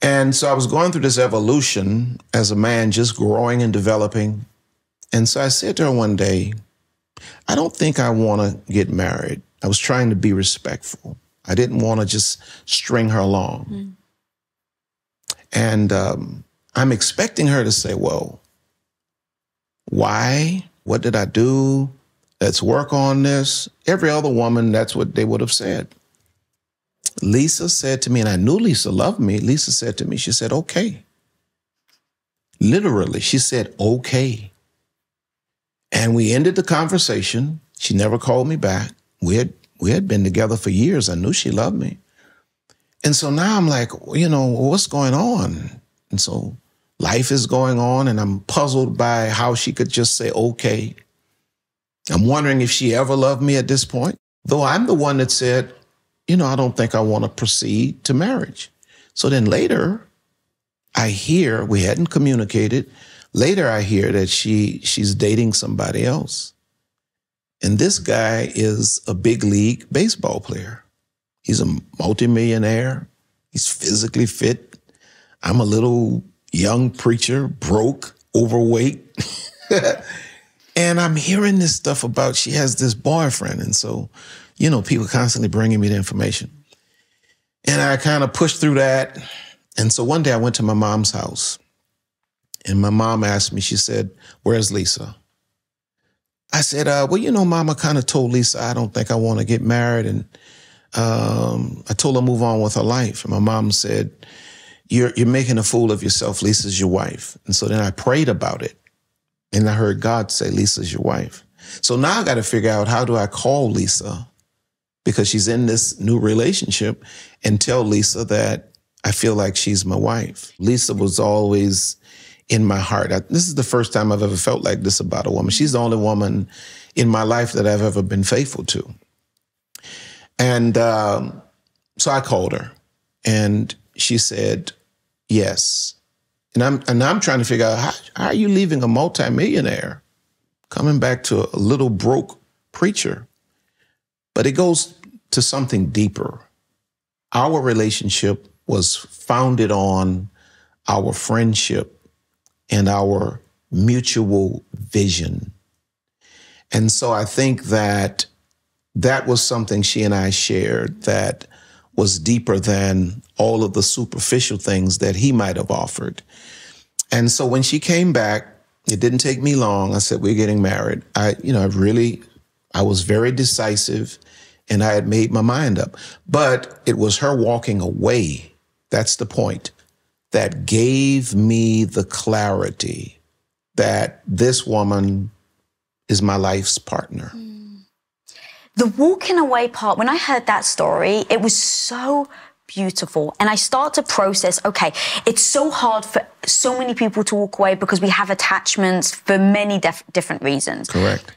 And so I was going through this evolution as a man, just growing and developing. And so I said to her one day, I don't think I want to get married. I was trying to be respectful. I didn't want to just string her along. Mm. And I'm expecting her to say, well, why? What did I do? Let's work on this. Every other woman, that's what they would have said. Lisa said to me, and I knew Lisa loved me. Lisa said to me, she said, okay. Literally, she said, okay. And we ended the conversation. She never called me back. We had been together for years. I knew she loved me. And so now I'm like, you know, what's going on? And so life is going on, and I'm puzzled by how she could just say, okay. I'm wondering if she ever loved me at this point, though I'm the one that said, you know, I don't think I want to proceed to marriage. So then later I hear, we hadn't communicated. Later I hear that she's dating somebody else. And this guy is a big league baseball player. He's a multimillionaire. He's physically fit. I'm a little young preacher, broke, overweight. And I'm hearing this stuff about she has this boyfriend. And so, you know, people constantly bringing me the information. And I kind of pushed through that. And so one day I went to my mom's house. And my mom asked me, she said, where's Lisa? I said, well, you know, Mama kind of told Lisa, I don't think I want to get married. And I told her move on with her life. And my mom said, you're making a fool of yourself. Lisa's your wife. And so then I prayed about it. And I heard God say, Lisa's your wife. So now I got to figure out, how do I call Lisa, because she's in this new relationship, and tell Lisa that I feel like she's my wife. Lisa was always in my heart. This is the first time I've ever felt like this about a woman. She's the only woman in my life that I've ever been faithful to. And so I called her, and she said, yes. And I'm trying to figure out, how are you leaving a multimillionaire, coming back to a little broke preacher? But it goes to something deeper. Our relationship was founded on our friendship and our mutual vision. And so I think that was something she and I shared that was deeper than all of the superficial things that he might have offered. And so when she came back, it didn't take me long. I said, we're getting married. I was very decisive, and I had made my mind up. But it was her walking away, that's the point, that gave me the clarity that this woman is my life's partner. The walking away part, when I heard that story, it was so beautiful. And I start to process, okay, it's so hard for so many people to walk away because we have attachments for many different reasons. Correct.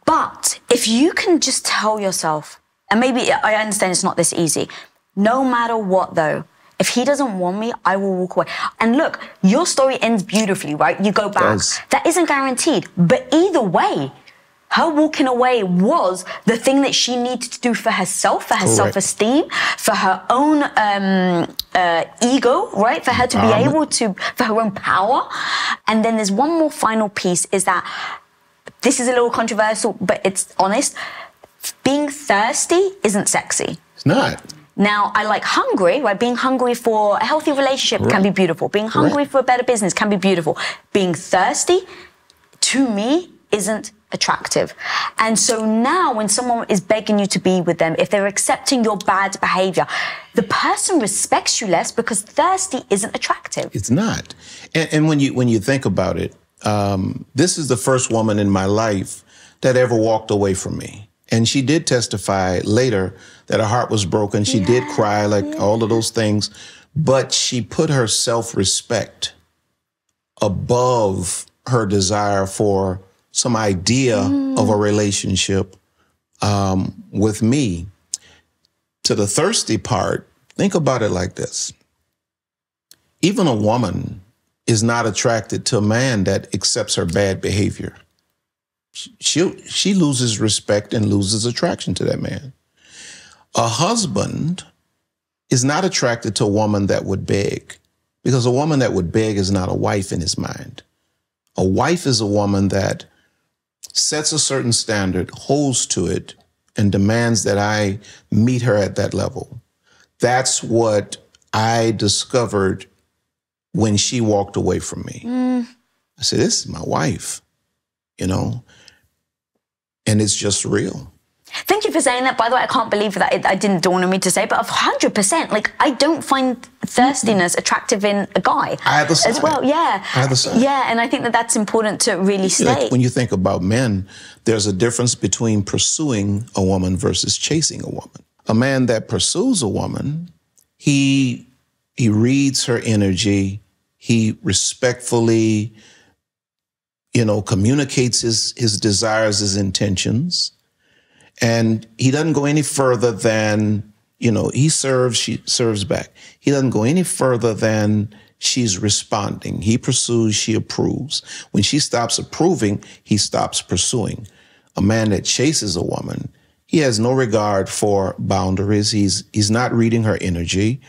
But if you can just tell yourself, and maybe I understand it's not this easy, no matter what though, if he doesn't want me, I will walk away. And look, your story ends beautifully, right? You go back. That isn't guaranteed. But either way, her walking away was the thing that she needed to do for herself, for her self-esteem, for her own ego, right? For her to be able to, for her own power. And then there's one more final piece, is that this is a little controversial, but it's honest. Being thirsty isn't sexy. It's not. Now, I like hungry, right? Being hungry for a healthy relationship can be beautiful. Being hungry for a better business can be beautiful. Being thirsty, to me, isn't attractive. And so now when someone is begging you to be with them, if they're accepting your bad behavior, the person respects you less because thirsty isn't attractive. It's not. And when you think about it, this is the first woman in my life that ever walked away from me. And she did testify later that her heart was broken. She did cry, like all of those things. But she put her self-respect above her desire for some idea of a relationship with me. To the thirsty part, think about it like this. Even a woman is not attracted to a man that accepts her bad behavior. She loses respect and loses attraction to that man. A husband is not attracted to a woman that would beg, because a woman that would beg is not a wife in his mind. A wife is a woman that sets a certain standard, holds to it, and demands that I meet her at that level. That's what I discovered when she walked away from me. I said, this is my wife, you know, and it's just real. Thank you for saying that. By the way, I can't believe that it didn't dawn on me to say, but 100%, like, I don't find thirstiness attractive in a guy. Either side. As well, yeah. Either side. Yeah, and I think that that's important to really state. Like when you think about men, there's a difference between pursuing a woman versus chasing a woman. A man that pursues a woman, he reads her energy, he respectfully, you know, communicates his desires, his intentions. And he doesn't go any further than, you know, he serves, she serves back. He doesn't go any further than she's responding. He pursues, she approves. When she stops approving, he stops pursuing. A man that chases a woman, he has no regard for boundaries. He's not reading her energy.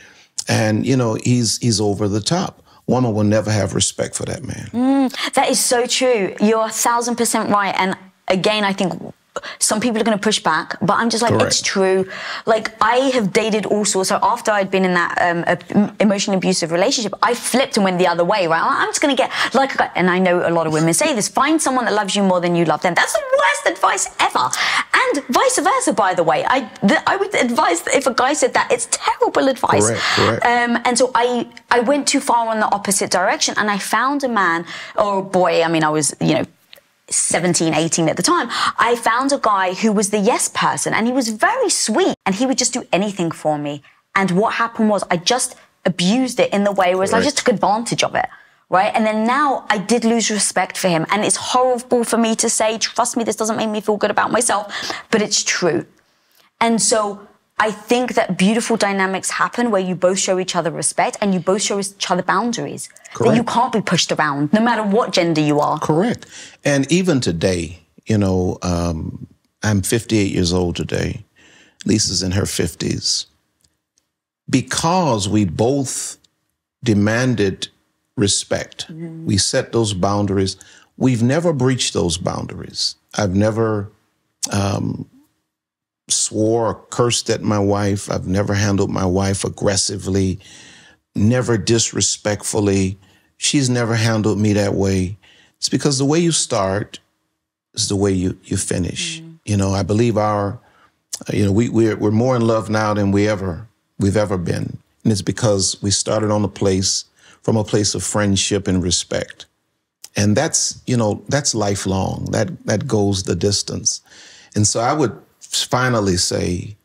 And, you know, he's over the top. Woman will never have respect for that man. That is so true. You're 1,000% right. And again, I think some people are going to push back, but I'm just like, Correct. It's true. Like, I have dated all sorts. So after I'd been in that emotionally abusive relationship, I flipped and went the other way, right? I'm just going to get like a guy. And I know a lot of women say this, find someone that loves you more than you love them. That's the worst advice ever. And vice versa, by the way. I would advise that if a guy said that, it's terrible advice. Correct. And so I went too far on the opposite direction, and I found a man or a boy. I mean, I was, you know, 17, 18 at the time. I found a guy who was the yes person, and he was very sweet, and he would just do anything for me. And what happened was I just abused it in the way where I just took advantage of it, right? And then now I did lose respect for him, and it's horrible for me to say, trust me, this doesn't make me feel good about myself, but it's true. And so I think that beautiful dynamics happen where you both show each other respect and you both show each other boundaries. Correct. That you can't be pushed around, no matter what gender you are. Correct. And even today, you know, I'm 58 years old today. Lisa's in her 50s. Because we both demanded respect, we set those boundaries. We've never breached those boundaries. I've never swore or cursed at my wife. I've never handled my wife aggressively, never disrespectfully. She's never handled me that way. It's because the way you start is the way you finish. You know, I believe we're more in love now than we've ever been. And it's because we started from a place of friendship and respect. And that's lifelong. That goes the distance. And so I would finally say,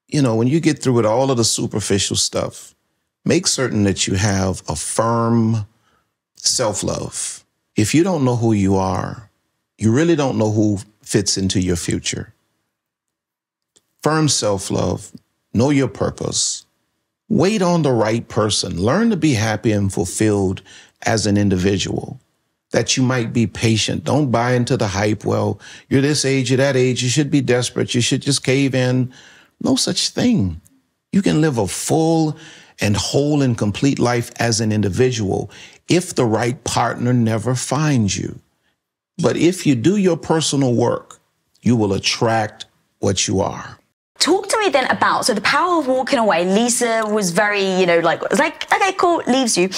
you know, when you get through with all of the superficial stuff, make certain that you have a firm self-love. If you don't know who you are, you really don't know who fits into your future. Firm self-love, know your purpose, wait on the right person, learn to be happy and fulfilled as an individual. That you might be patient. Don't buy into the hype. Well, you're this age, you're that age, you should be desperate, you should just cave in. No such thing. You can live a full and whole and complete life as an individual if the right partner never finds you. But if you do your personal work, you will attract what you are. Talk to me then about, so the power of walking away. Lisa was very, you know, like, okay, cool, leaves you.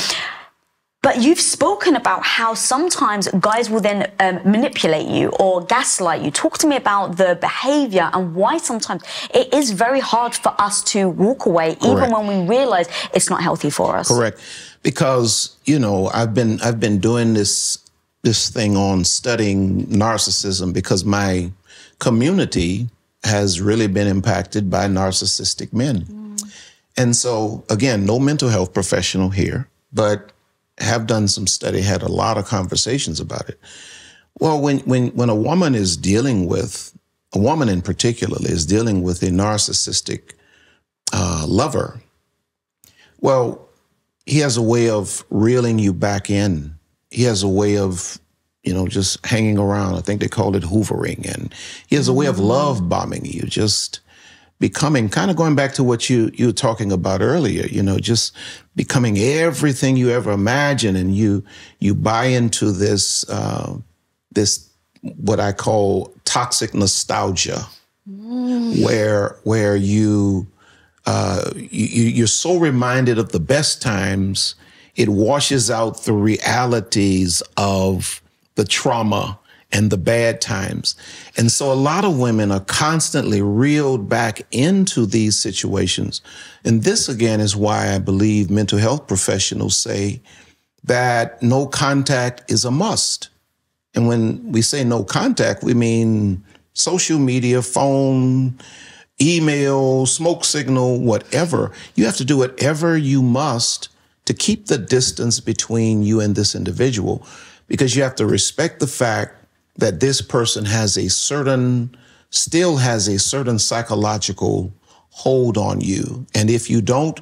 But you've spoken about how sometimes guys will then manipulate you or gaslight you. Talk to me about the behavior and why sometimes it is very hard for us to walk away, Correct. even when we realize it's not healthy for us. Correct. Because, you know, I've been doing this thing on studying narcissism because my community has really been impacted by narcissistic men. And so, again, no mental health professional here, but have done some study, had a lot of conversations about it. Well, when a woman is dealing with a woman in particular is dealing with a narcissistic lover, well, he has a way of reeling you back in. He has a way of, just hanging around. I think they call it hoovering. And he has a way of love bombing you, just becoming, kind of going back to what you were talking about earlier, just becoming everything you ever imagined. And you buy into this, what I call toxic nostalgia, where you're so reminded of the best times, it washes out the realities of the trauma and the bad times. And so a lot of women are constantly reeled back into these situations. And this, again, is why I believe mental health professionals say that no contact is a must. And when we say no contact, we mean social media, phone, email, smoke signal, whatever. You have to do whatever you must to keep the distance between you and this individual, because you have to respect the fact that this person still has a certain psychological hold on you. And if you don't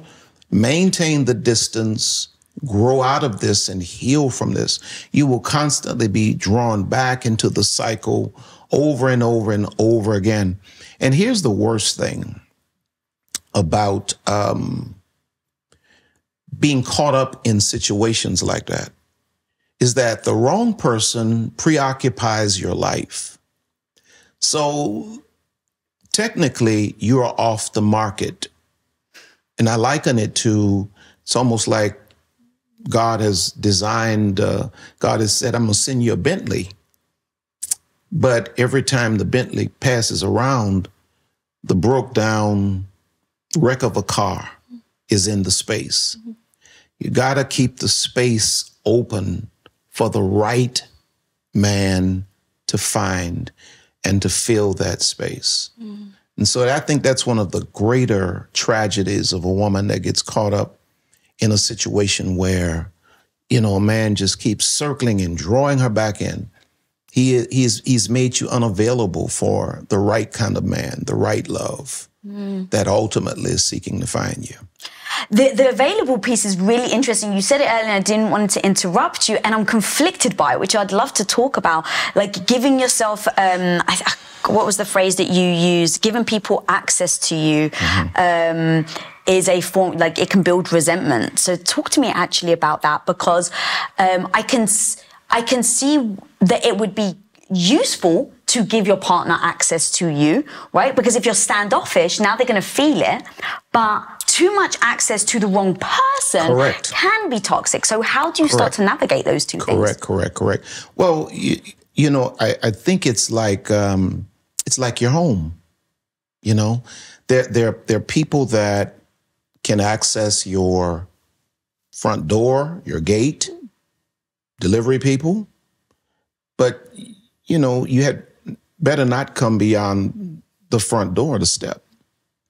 maintain the distance, grow out of this and heal from this, you will constantly be drawn back into the cycle over and over and over again. And here's the worst thing about being caught up in situations like that, is that the wrong person preoccupies your life. So technically, you're off the market. And I liken it to, it's almost like God has designed, God has said, I'm going to send you a Bentley. But every time the Bentley passes around, the broke down wreck of a car is in the space. You got to keep the space open for the right man to find and to fill that space. And so I think that's one of the greater tragedies of a woman that gets caught up in a situation where, a man just keeps circling and drawing her back in. He's made you unavailable for the right kind of man, the right love that ultimately is seeking to find you. The available piece is really interesting. You said it earlier, and I didn't want to interrupt you, and I'm conflicted by it, which I'd love to talk about. Like giving yourself, what was the phrase that you used? Giving people access to you is a form, like it can build resentment. So talk to me actually about that, because I can see that it would be useful to give your partner access to you, right? Because if you're standoffish, now they're going to feel it. But too much access to the wrong person can be toxic. So how do you start to navigate those two things? Correct. Well, I think it's like your home. There are people that can access your front door, your gate, delivery people, but you had better not come beyond the front door, the step.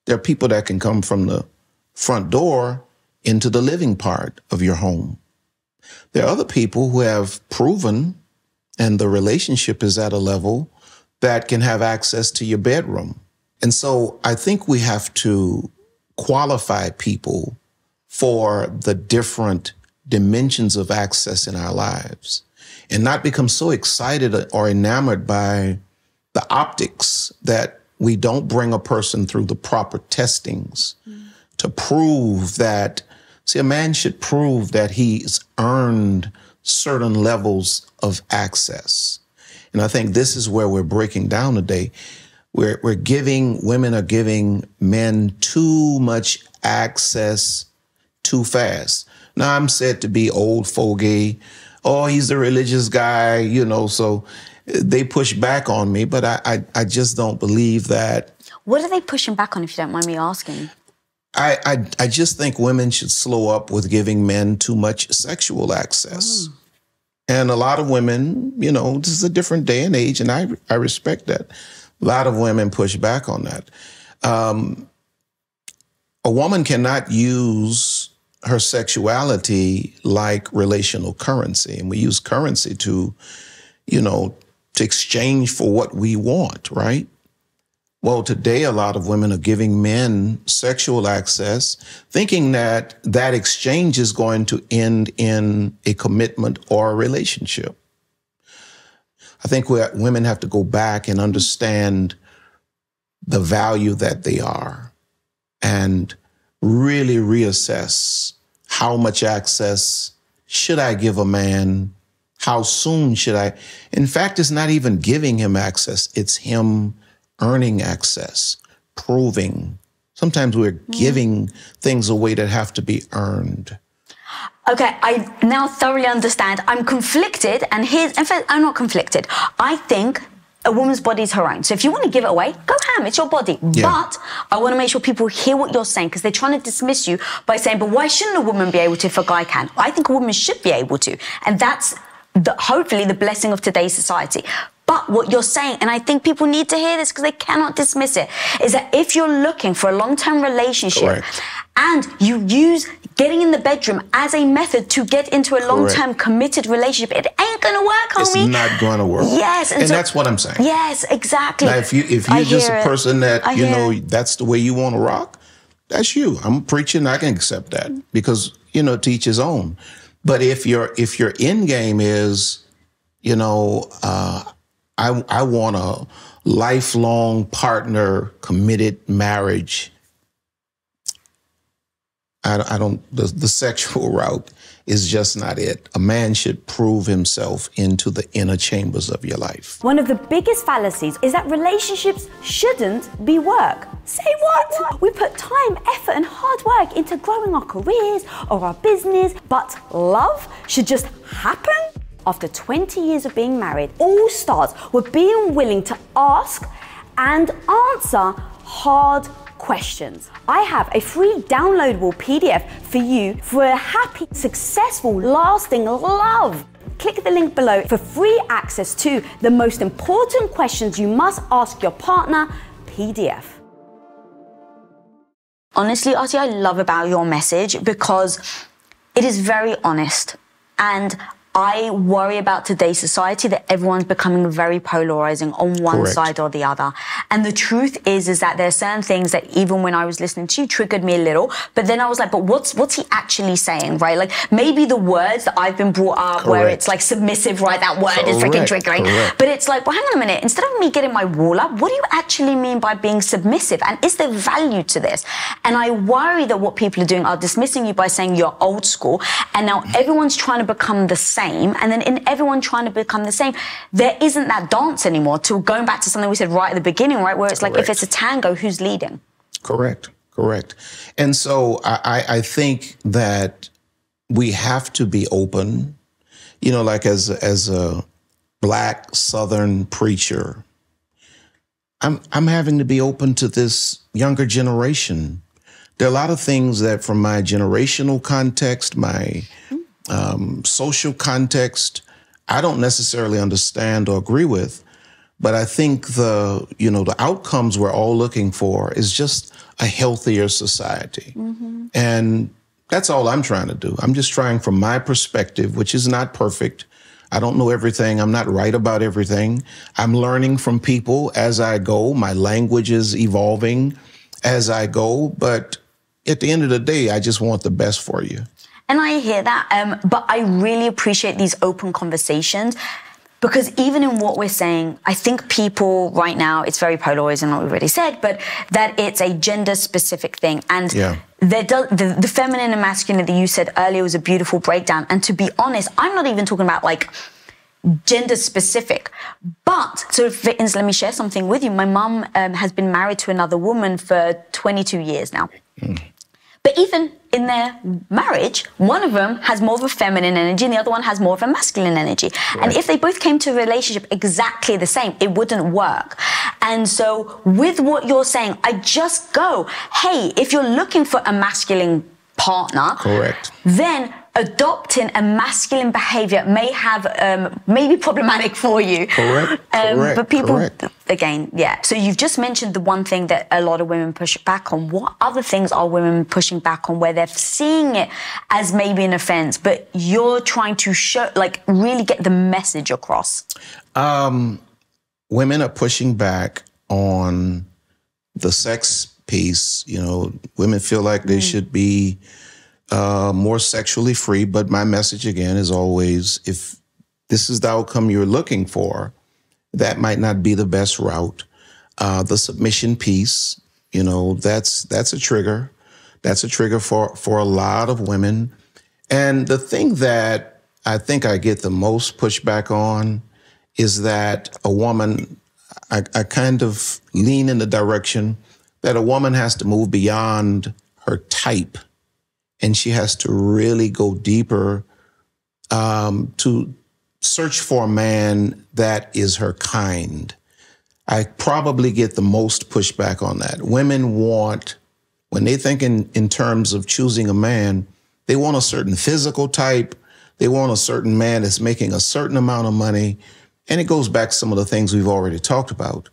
There are people that can come from the front door into the living part of your home. There are other people who have proven, and the relationship is at a level that can have access to your bedroom. And so I think we have to qualify people for the different dimensions of access in our lives and not become so excited or enamored by the optics that we don't bring a person through the proper testings to prove that, a man should prove that he's earned certain levels of access. And I think this is where we're breaking down today. Women are giving men too much access too fast. Now I'm said to be old fogey. Oh, he's a religious guy, so they push back on me, but I just don't believe that. What are they pushing back on, if you don't mind me asking? I just think women should slow up with giving men too much sexual access. And a lot of women, this is a different day and age, and I respect that. A lot of women push back on that. A woman cannot use her sexuality like relational currency. And we use currency to exchange for what we want, right? Well, today, a lot of women are giving men sexual access, thinking that that exchange is going to end in a commitment or a relationship. I think women have to go back and understand the value that they are and really reassess how much access should I give a man? How soon should I? In fact, it's not even giving him access. It's him earning access, proving. Sometimes we're giving things away that have to be earned. Okay, I now thoroughly understand. I'm conflicted, and in fact, I'm not conflicted. I think a woman's body is her own. So if you want to give it away, go ham, it's your body. Yeah. But I want to make sure people hear what you're saying, because they're trying to dismiss you by saying, but why shouldn't a woman be able to if a guy can? I think a woman should be able to. And that's hopefully the blessing of today's society. But what you're saying, and I think people need to hear this because they cannot dismiss it, is that if you're looking for a long-term relationship, correct, and you use getting in the bedroom as a method to get into a long-term committed relationship, it ain't going to work, homie. It's not going to work. Yes. And so, that's what I'm saying. Yes, exactly. Now, if you're just a person that, you know, that's the way you want to rock, that's you. I'm preaching, I can accept that because, you know, to each his own. But if your end game is, you know, I want a lifelong partner, committed marriage, I don't, the sexual route is just not it. A man should prove himself into the inner chambers of your life. One of the biggest fallacies is that relationships shouldn't be work. Say what? We put time, effort, and hard work into growing our careers or our business, but love should just happen? After 20 years of being married, all starts with being willing to ask and answer hard questions. I have a free downloadable PDF for you for a happy, successful, lasting love. Click the link below for free access to the most important questions you must ask your partner PDF. Honestly, Artie, I love about your message because it is very honest, and I worry about today's society that everyone's becoming very polarizing on one side or the other. And the truth is that there are certain things that even when I was listening to you triggered me a little, but then I was like, but what's he actually saying, right? Like maybe the words that I've been brought up where it's like submissive, right? That word is freaking triggering. But it's like, well, hang on a minute. Instead of me getting my wall up, what do you actually mean by being submissive? And is there value to this? And I worry that what people are doing are dismissing you by saying you're old school. And now everyone's trying to become the same. And then in everyone trying to become the same, there isn't that dance anymore. To going back to something we said right at the beginning, right? Where it's like, if it's a tango, who's leading? Correct. And so I think that we have to be open, you know, like as a Black Southern preacher, I'm having to be open to this younger generation. There are a lot of things that from my generational context, my social context, I don't necessarily understand or agree with, but I think the outcomes we're all looking for is just a healthier society. And that's all I'm trying to do. I'm just trying from my perspective, which is not perfect. I don't know everything. I'm not right about everything. I'm learning from people as I go. My language is evolving as I go. But at the end of the day, I just want the best for you. And I hear that, but I really appreciate these open conversations because even in what we're saying, I think people right now, it's very polarizing, what we've already said, but that it's a gender-specific thing. And the feminine and masculine that you said earlier was a beautiful breakdown. And to be honest, I'm not even talking about like gender-specific. But, so for instance, let me share something with you. My mum has been married to another woman for 22 years now. But even in their marriage, one of them has more of a feminine energy and the other one has more of a masculine energy. And if they both came to a relationship exactly the same, it wouldn't work. And so with what you're saying, I just go, hey, if you're looking for a masculine partner, then adopting a masculine behavior may be problematic for you. But people, again, so you've just mentioned the one thing that a lot of women push back on. What other things are women pushing back on where they're seeing it as maybe an offense, but you're trying to show, like, really get the message across? Women are pushing back on the sex piece, women feel like they should be more sexually free. But my message again is always, if this is the outcome you're looking for, that might not be the best route. The submission piece, that's a trigger. That's a trigger for a lot of women. And the thing that I think I get the most pushback on is that a woman, I kind of lean in the direction that a woman has to move beyond her type, and she has to really go deeper to search for a man that is her kind. I probably get the most pushback on that. Women want, when they think in terms of choosing a man, they want a certain physical type. They want a certain man that's making a certain amount of money. And it goes back to some of the things we've already talked about.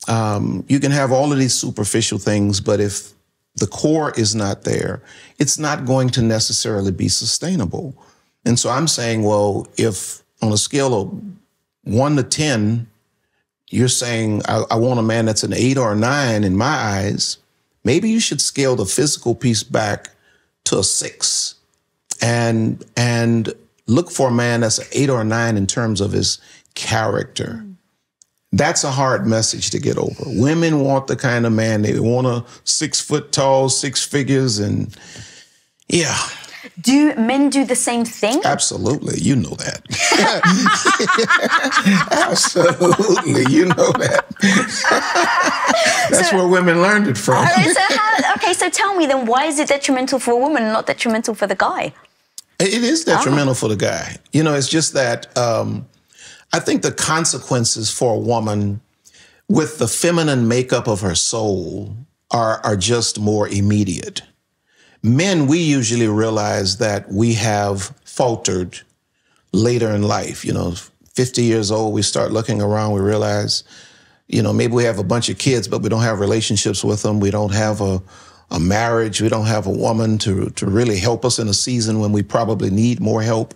You can have all of these superficial things, but if the core is not there, it's not going to necessarily be sustainable. And so I'm saying, well, if on a scale of 1 to 10, you're saying, I want a man that's an 8 or a 9 in my eyes, maybe you should scale the physical piece back to a 6 and look for a man that's an 8 or a 9 in terms of his character. That's a hard message to get over. Women want the kind of man, they want a 6 foot tall, 6 figures, and yeah. Do men do the same thing? Absolutely. You know that. Absolutely. You know that. That's where women learned it from. So tell me then, why is it detrimental for a woman and not detrimental for the guy? It is detrimental for the guy. It's just that I think the consequences for a woman with the feminine makeup of her soul are just more immediate. Men, we usually realize that we have faltered later in life. 50 years old, we start looking around, we realize, maybe we have a bunch of kids, but we don't have relationships with them. We don't have a marriage. We don't have a woman to really help us in a season when we probably need more help.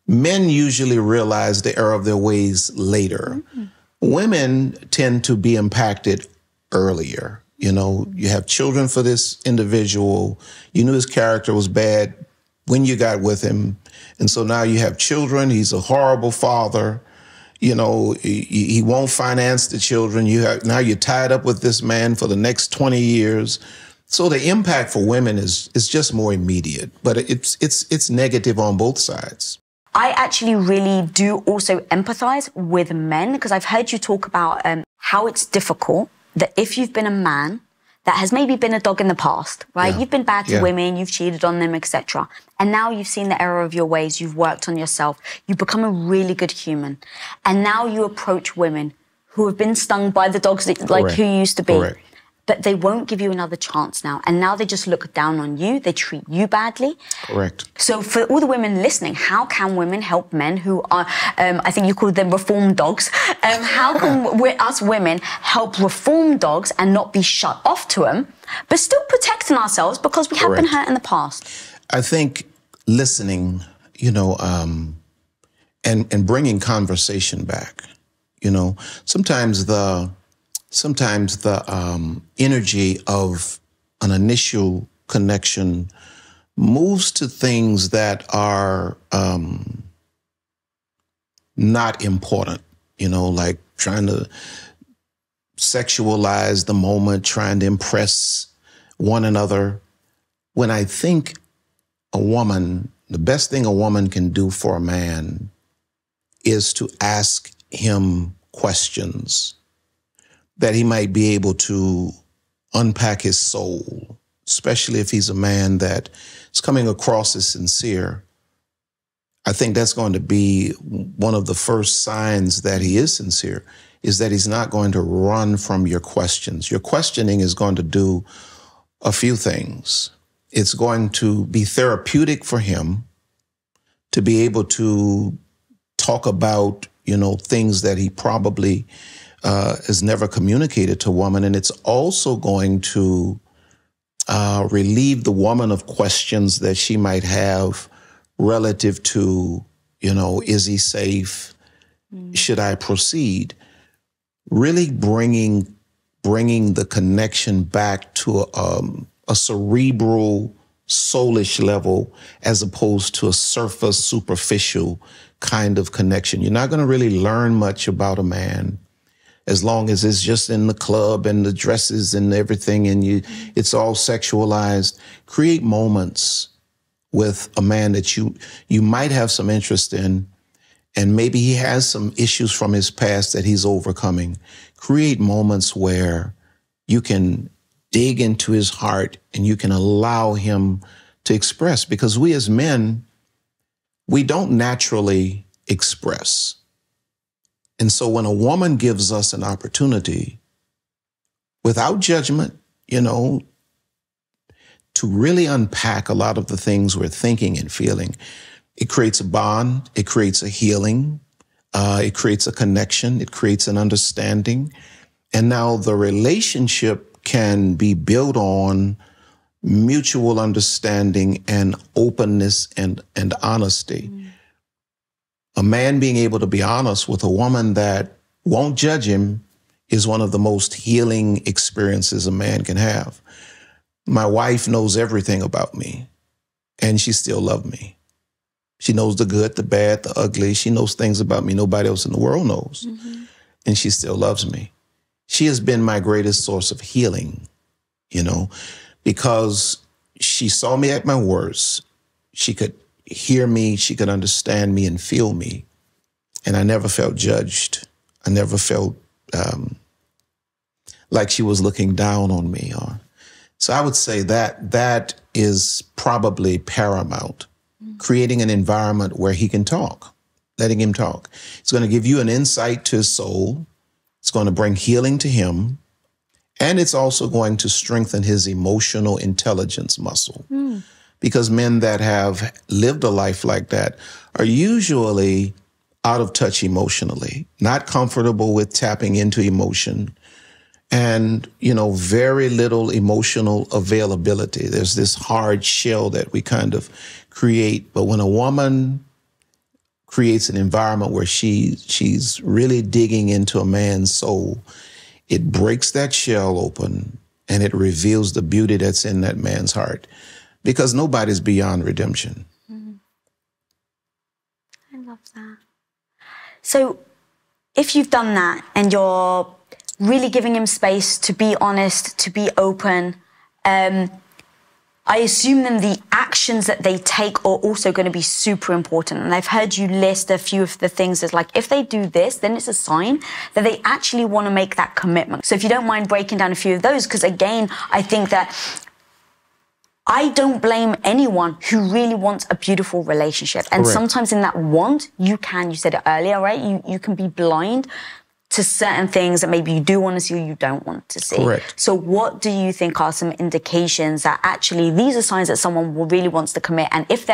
Men usually realize the error of their ways later. Mm-hmm. Women tend to be impacted earlier. You have children for this individual. You knew his character was bad when you got with him. And so now you have children. He's a horrible father. He won't finance the children. Now you're tied up with this man for the next 20 years. So the impact for women is just more immediate, but it's negative on both sides. I actually really do also empathize with men, because I've heard you talk about how it's difficult that if you've been a man that has maybe been a dog in the past, right? Yeah. You've been bad to women, you've cheated on them, etc. And now you've seen the error of your ways, you've worked on yourself, you've become a really good human. And now you approach women who have been stung by the dogs that, who you used to be. Correct. But they won't give you another chance now. And now they just look down on you. They treat you badly. Correct. So for all the women listening, how can women help men who are, I think you call them reform dogs. How can us women help reform dogs and not be shut off to them, but still protecting ourselves because we have been hurt in the past? I think listening, and bringing conversation back. Sometimes the energy of an initial connection moves to things that are not important, like trying to sexualize the moment, trying to impress one another. When I think the best thing a woman can do for a man is to ask him questions that he might be able to unpack his soul, especially if he's a man that is coming across as sincere. I think that's going to be one of the first signs that he is sincere, is that he's not going to run from your questions. Your questioning is going to do a few things. It's going to be therapeutic for him to be able to talk about, things that he probably has never communicated to a woman. And it's also going to relieve the woman of questions that she might have relative to, is he safe? Should I proceed? Really bringing bringing the connection back to a cerebral, soulish level as opposed to a surface, superficial kind of connection. You're not going to really learn much about a man as long as it's just in the club and the dresses and everything, and it's all sexualized. Create moments with a man that you might have some interest in, and maybe he has some issues from his past that he's overcoming. Create moments where you can dig into his heart and you can allow him to express, because we as men, we don't naturally express. And so when a woman gives us an opportunity without judgment, to really unpack a lot of the things we're thinking and feeling, it creates a bond, it creates a healing, it creates a connection, it creates an understanding. And now the relationship can be built on mutual understanding and openness and honesty. A man being able to be honest with a woman that won't judge him is one of the most healing experiences a man can have. My wife knows everything about me, and she still loves me. She knows the good, the bad, the ugly. She knows things about me nobody else in the world knows, and she still loves me. She has been my greatest source of healing, because she saw me at my worst. She could hear me, she could understand me and feel me. And I never felt judged. I never felt like she was looking down on me. So I would say that is probably paramount. Creating an environment where he can talk, letting him talk. It's going to give you an insight to his soul. It's going to bring healing to him. And it's also going to strengthen his emotional intelligence muscle. Because men that have lived a life like that are usually out of touch emotionally, not comfortable with tapping into emotion, and, very little emotional availability. There's this hard shell that we kind of create. But when a woman creates an environment where she's really digging into a man's soul, it breaks that shell open and it reveals the beauty that's in that man's heart. Because nobody's beyond redemption. I love that. So if you've done that and you're really giving him space to be honest, to be open, I assume then the actions that they take are also going to be super important. And I've heard you list a few of the things as like, if they do this, then it's a sign that they actually want to make that commitment. So if you don't mind breaking down a few of those, because again, I think that I don't blame anyone who really wants a beautiful relationship. And Correct. Sometimes in that want, you said it earlier, right? You can be blind to certain things that maybe you do want to see or you don't want to see. Correct. So what do you think are some indications that actually these are signs that someone really wants to commit? And if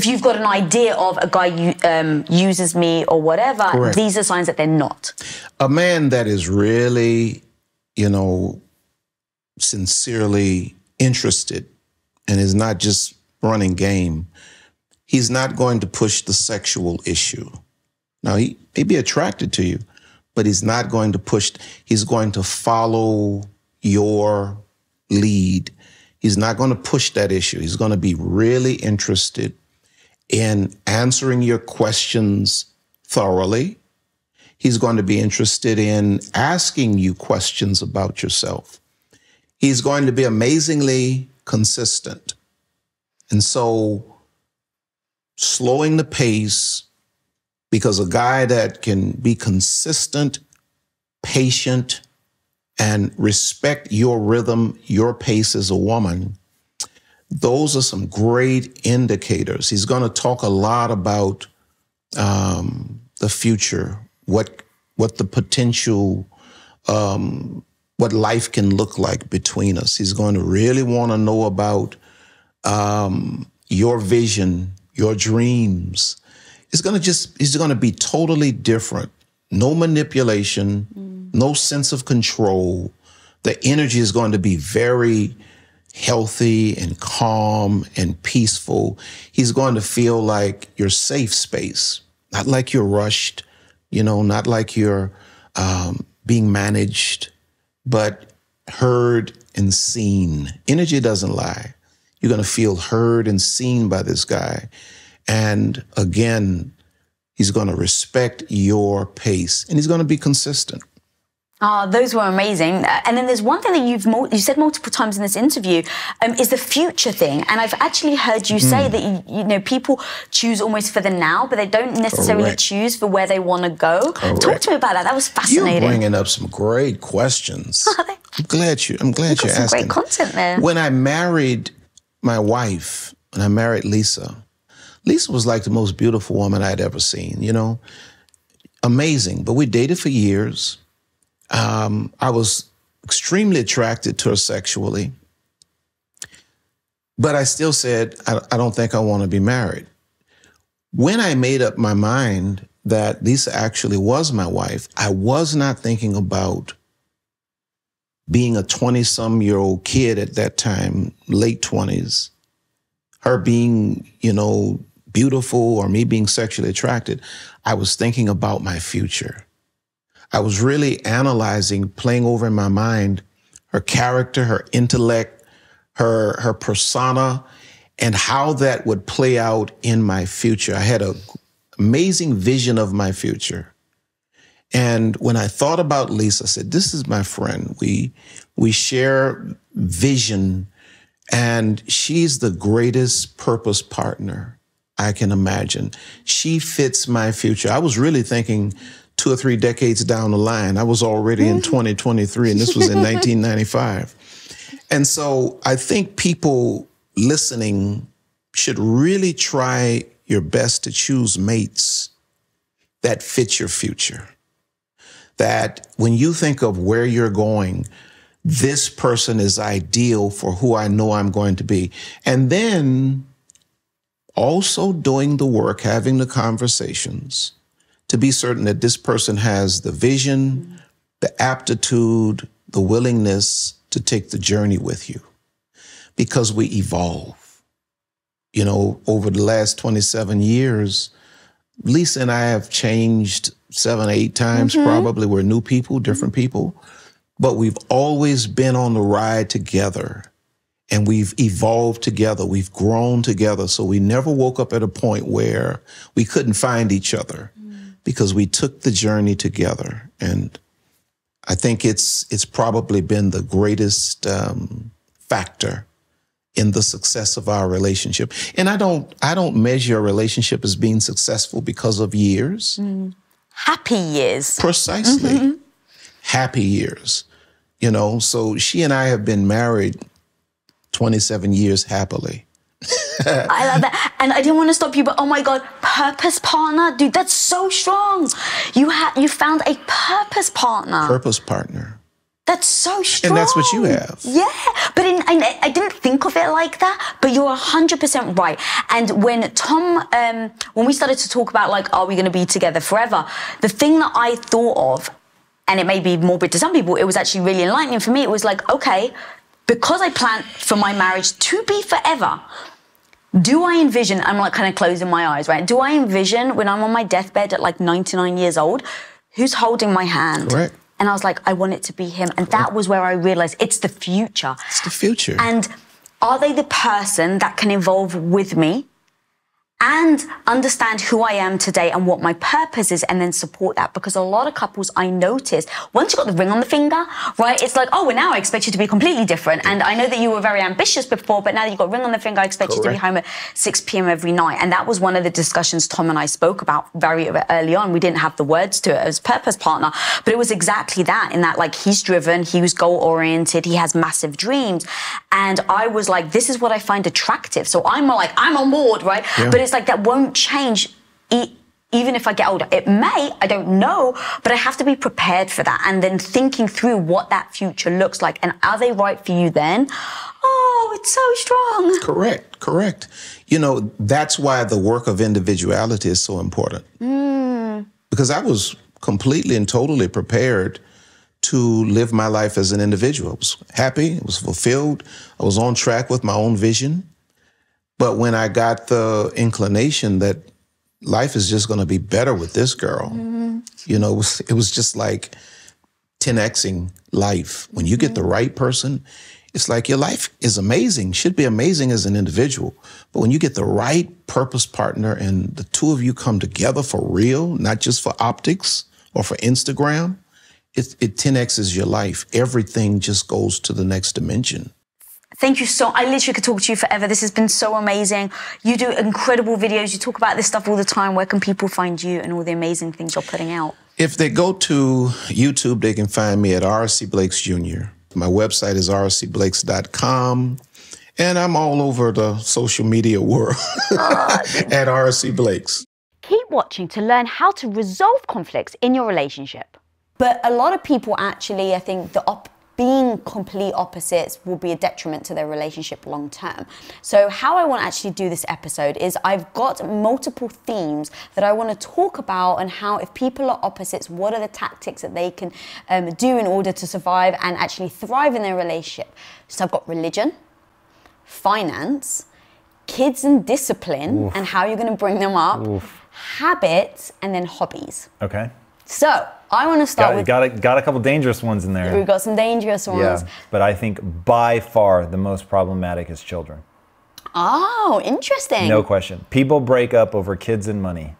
you've got an idea of a guy uses me or whatever, Correct. These are signs that they're not. A man that is really, sincerely interested and is not just running game, he's not going to push the sexual issue. Now, he may be attracted to you, but he's not going to push. He's going to follow your lead. He's not going to push that issue. He's going to be really interested in answering your questions thoroughly. He's going to be interested in asking you questions about yourself. He's going to be amazingly consistent. And so slowing the pace, because a guy that can be consistent, patient, and respect your rhythm, your pace as a woman, those are some great indicators. He's going to talk a lot about the future, what the potential, what life can look like between us. He's going to really want to know about your vision, your dreams. He's going to be totally different. No manipulation, no sense of control. The energy is going to be very healthy and calm and peaceful. He's going to feel like your safe space, not like you're rushed, not like you're being managed, but heard and seen. Energy doesn't lie. You're going to feel heard and seen by this guy. And again, he's going to respect your pace, and he's going to be consistent. Those were amazing. And then there's one thing that you said multiple times in this interview, is the future thing. And I've actually heard you say that, you know, people choose almost for the now, but they don't necessarily choose for where they want to go. Talk to me about that. That was fascinating. You're bringing up some great questions. I'm glad you're asking. Some great content there. When I married my wife, when I married Lisa, Lisa was like the most beautiful woman I'd ever seen, you know, amazing. But we dated for years. I was extremely attracted to her sexually, but I still said, I don't think I want to be married. When I made up my mind that Lisa actually was my wife, I was not thinking about being a 20-some-year-old kid at that time, late 20s, her being, you know, beautiful or me being sexually attracted. I was thinking about my future. I was really analyzing, playing over in my mind, her character, her intellect, her persona, and how that would play out in my future. I had an amazing vision of my future. And when I thought about Lisa, I said, this is my friend. We share vision, and she's the greatest purpose partner I can imagine. She fits my future. I was really thinking 2 or 3 decades down the line. I was already in 2023, and this was in 1995. And so I think people listening should really try your best to choose mates that fit your future. That when you think of where you're going, this person is ideal for who I know I'm going to be. And then also doing the work, having the conversations, to be certain that this person has the vision, the aptitude, the willingness to take the journey with you. Because we evolve. You know, over the last 27 years, Lisa and I have changed 7 or 8 times probably. We're new people, different people. But we've always been on the ride together. And we've evolved together. We've grown together. So we never woke up at a point where we couldn't find each other. Because we took the journey together. And I think it's probably been the greatest factor in the success of our relationship. And I don't measure a relationship as being successful because of years. Happy years. Precisely. Happy years. You know, so she and I have been married 27 years happily. I love that. And I didn't want to stop you, but oh my God, purpose partner? Dude, that's so strong. You found a purpose partner. Purpose partner. That's so strong. And that's what you have. Yeah, but I didn't think of it like that, but you're 100% right. And when Tom, when we started to talk about like, are we going to be together forever? The thing that I thought of, and it may be morbid to some people, it was actually really enlightening for me. It was like, okay, because I planned for my marriage to be forever, do I envision, I'm like kind of closing my eyes, right? Do I envision when I'm on my deathbed at like 99 years old, who's holding my hand? Correct. And I was like, I want it to be him. And that was where I realized it's the future. It's the future. And are they the person that can evolve with me and understand who I am today and what my purpose is, and then support that? Because a lot of couples, I noticed, once you got the ring on the finger, right, it's like, oh, well, now I expect you to be completely different. And I know that you were very ambitious before, but now that you've got ring on the finger, I expect you to be home at 6 p.m. every night. And that was one of the discussions Tom and I spoke about very early on. We didn't have the words to it as purpose partner, but it was exactly that, in that, like, he's driven, he was goal-oriented, he has massive dreams. And I was like, this is what I find attractive. So I'm like, I'm on board, right? Yeah. But it's like, that won't change even if I get older. It may, I don't know, but I have to be prepared for that. And then thinking through what that future looks like. And are they right for you then? Oh, it's so strong. Correct. You know, that's why the work of individuality is so important. Because I was completely and totally prepared to live my life as an individual. I was happy, I was fulfilled, I was on track with my own vision. But when I got the inclination that life is just going to be better with this girl, you know, it was just like 10xing life. When you get the right person, it's like your life is amazing, should be amazing as an individual. But when you get the right purpose partner and the two of you come together for real, not just for optics or for Instagram, it 10x's your life. Everything just goes to the next dimension. Thank you so much. I literally could talk to you forever. This has been so amazing. You do incredible videos. You talk about this stuff all the time. Where can people find you and all the amazing things you're putting out? If they go to YouTube, they can find me at R.C. Blakes Jr. My website is rcblakes.com. And I'm all over the social media world at R.C. Blakes. Keep watching to learn how to resolve conflicts in your relationship. But a lot of people actually, I think, being complete opposites will be a detriment to their relationship long term. So how I want to actually do this episode is I've got multiple themes that I want to talk about, and how, if people are opposites, what are the tactics that they can do in order to survive and actually thrive in their relationship. So I've got religion, finance, kids and discipline, and how you're going to bring them up, habits, and then hobbies. Okay. So I want to start with... Got a couple dangerous ones in there. We've got some dangerous ones. Yeah, but I think by far the most problematic is children. Oh, interesting. No question. People break up over kids and money.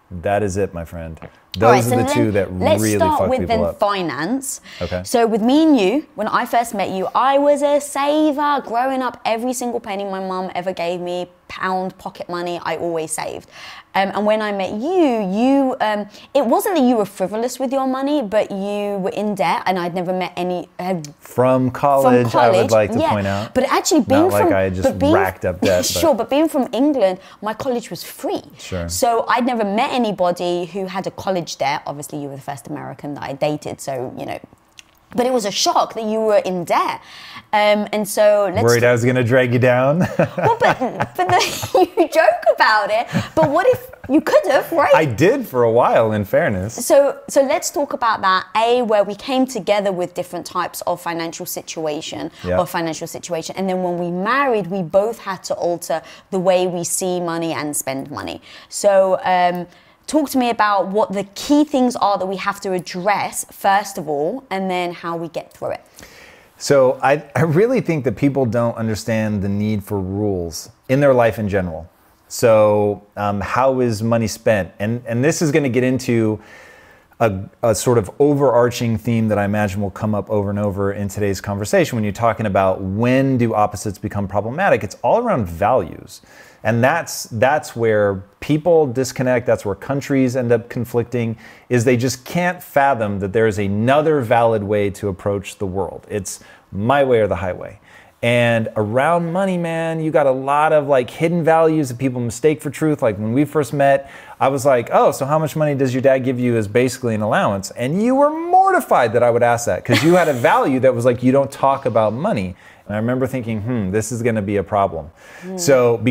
That is it, my friend. Those are the two that really fuck people up. Let's start with finance. Okay. So with me and you, when I first met you, I was a saver. Growing up, every single penny my mum ever gave me, pound, pocket money, I always saved. And when I met you, it wasn't that you were frivolous with your money, but you were in debt, and I'd never met any... From college, I would like to point out. But actually being Not like I just racked up debt. Sure, but being from England, my college was free. Sure. So I'd never met anybody who had a college debt. Obviously, you were the first American that I dated, so, you know... But it was a shock that you were in debt. And so worried I was going to drag you down? Well, but you joke about it. But what if you could have, right? I did for a while, in fairness. So let's talk about that. Where we came together with different types of financial situation, and then when we married, we both had to alter the way we see money and spend money. So talk to me about what the key things are that we have to address, first of all, and then how we get through it. So I really think that people don't understand the need for rules in their life in general. So how is money spent? And this is going to get into a sort of overarching theme that I imagine will come up over and over in today's conversation when you're talking about when do opposites become problematic. It's all around values. And that's where people disconnect, that's where countries end up conflicting, is they just can't fathom that there is another valid way to approach the world. It's my way or the highway. And around money, man, you got a lot of like hidden values that people mistake for truth. Like when we first met, I was like, oh, so how much money does your dad give you as basically an allowance? And you were mortified that I would ask that, because you had a value that was like, you don't talk about money. And I remember thinking, this is going to be a problem. So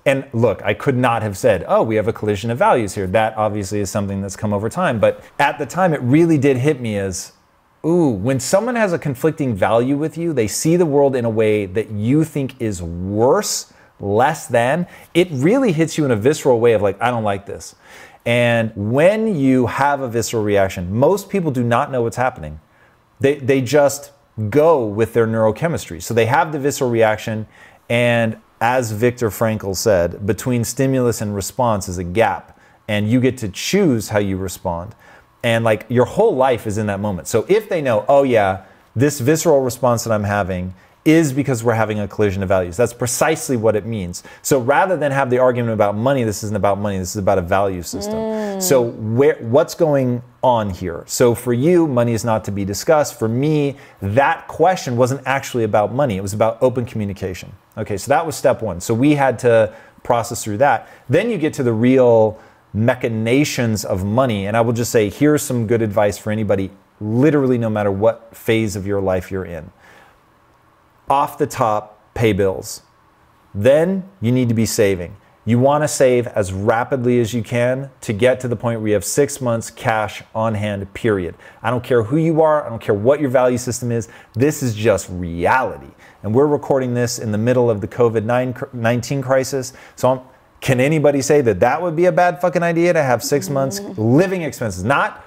and look, I could not have said, oh, we have a collision of values here. That obviously is something that's come over time. But at the time, it really did hit me as, when someone has a conflicting value with you, they see the world in a way that you think is worse, less than, it really hits you in a visceral way of like, I don't like this. And when you have a visceral reaction, most people do not know what's happening. They just go with their neurochemistry. So they have the visceral reaction, and as Viktor Frankl said, between stimulus and response is a gap, and you get to choose how you respond. And like your whole life is in that moment. So if they know, oh yeah, this visceral response that I'm having is because we're having a collision of values. That's precisely what it means. So rather than have the argument about money, this isn't about money, this is about a value system. So what's going on here? So for you, money is not to be discussed. For me, that question wasn't actually about money. It was about open communication. Okay, so that was step one. So we had to process through that. Then you get to the real machinations of money. And I will just say, here's some good advice for anybody, literally no matter what phase of your life you're in. Off the top, pay bills. Then you need to be saving. You want to save as rapidly as you can to get to the point where you have 6 months cash on hand, period. I don't care who you are. I don't care what your value system is. This is just reality. And we're recording this in the middle of the COVID-19 crisis. So can anybody say that that would be a bad fucking idea to have 6 months living expenses? Not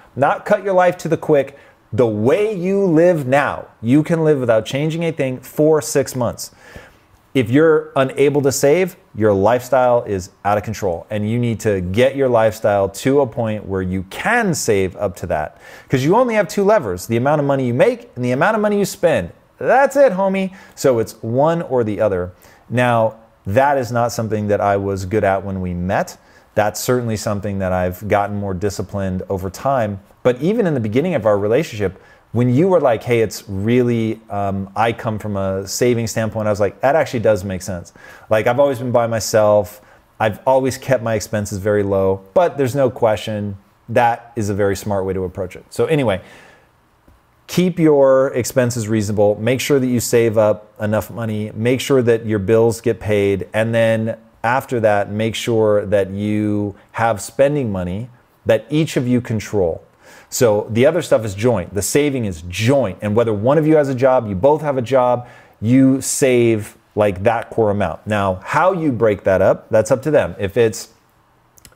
cut your life to the quick. The way you live now, you can live without changing a thing for 6 months. If you're unable to save, your lifestyle is out of control, and you need to get your lifestyle to a point where you can save up to that. Because you only have 2 levers, the amount of money you make and the amount of money you spend. That's it, homie. So it's one or the other. Now, that is not something that I was good at when we met. That's certainly something that I've gotten more disciplined over time. But even in the beginning of our relationship, when you were like, hey, it's really, I come from a saving standpoint, I was like, that actually does make sense. Like, I've always been by myself. I've always kept my expenses very low, but there's no question that is a very smart way to approach it. So anyway, keep your expenses reasonable. Make sure that you save up enough money. Make sure that your bills get paid. And then after that, make sure that you have spending money that each of you control. So the other stuff is joint. The saving is joint. And whether one of you has a job, you both have a job, you save like that core amount. Now, how you break that up, that's up to them. If it's,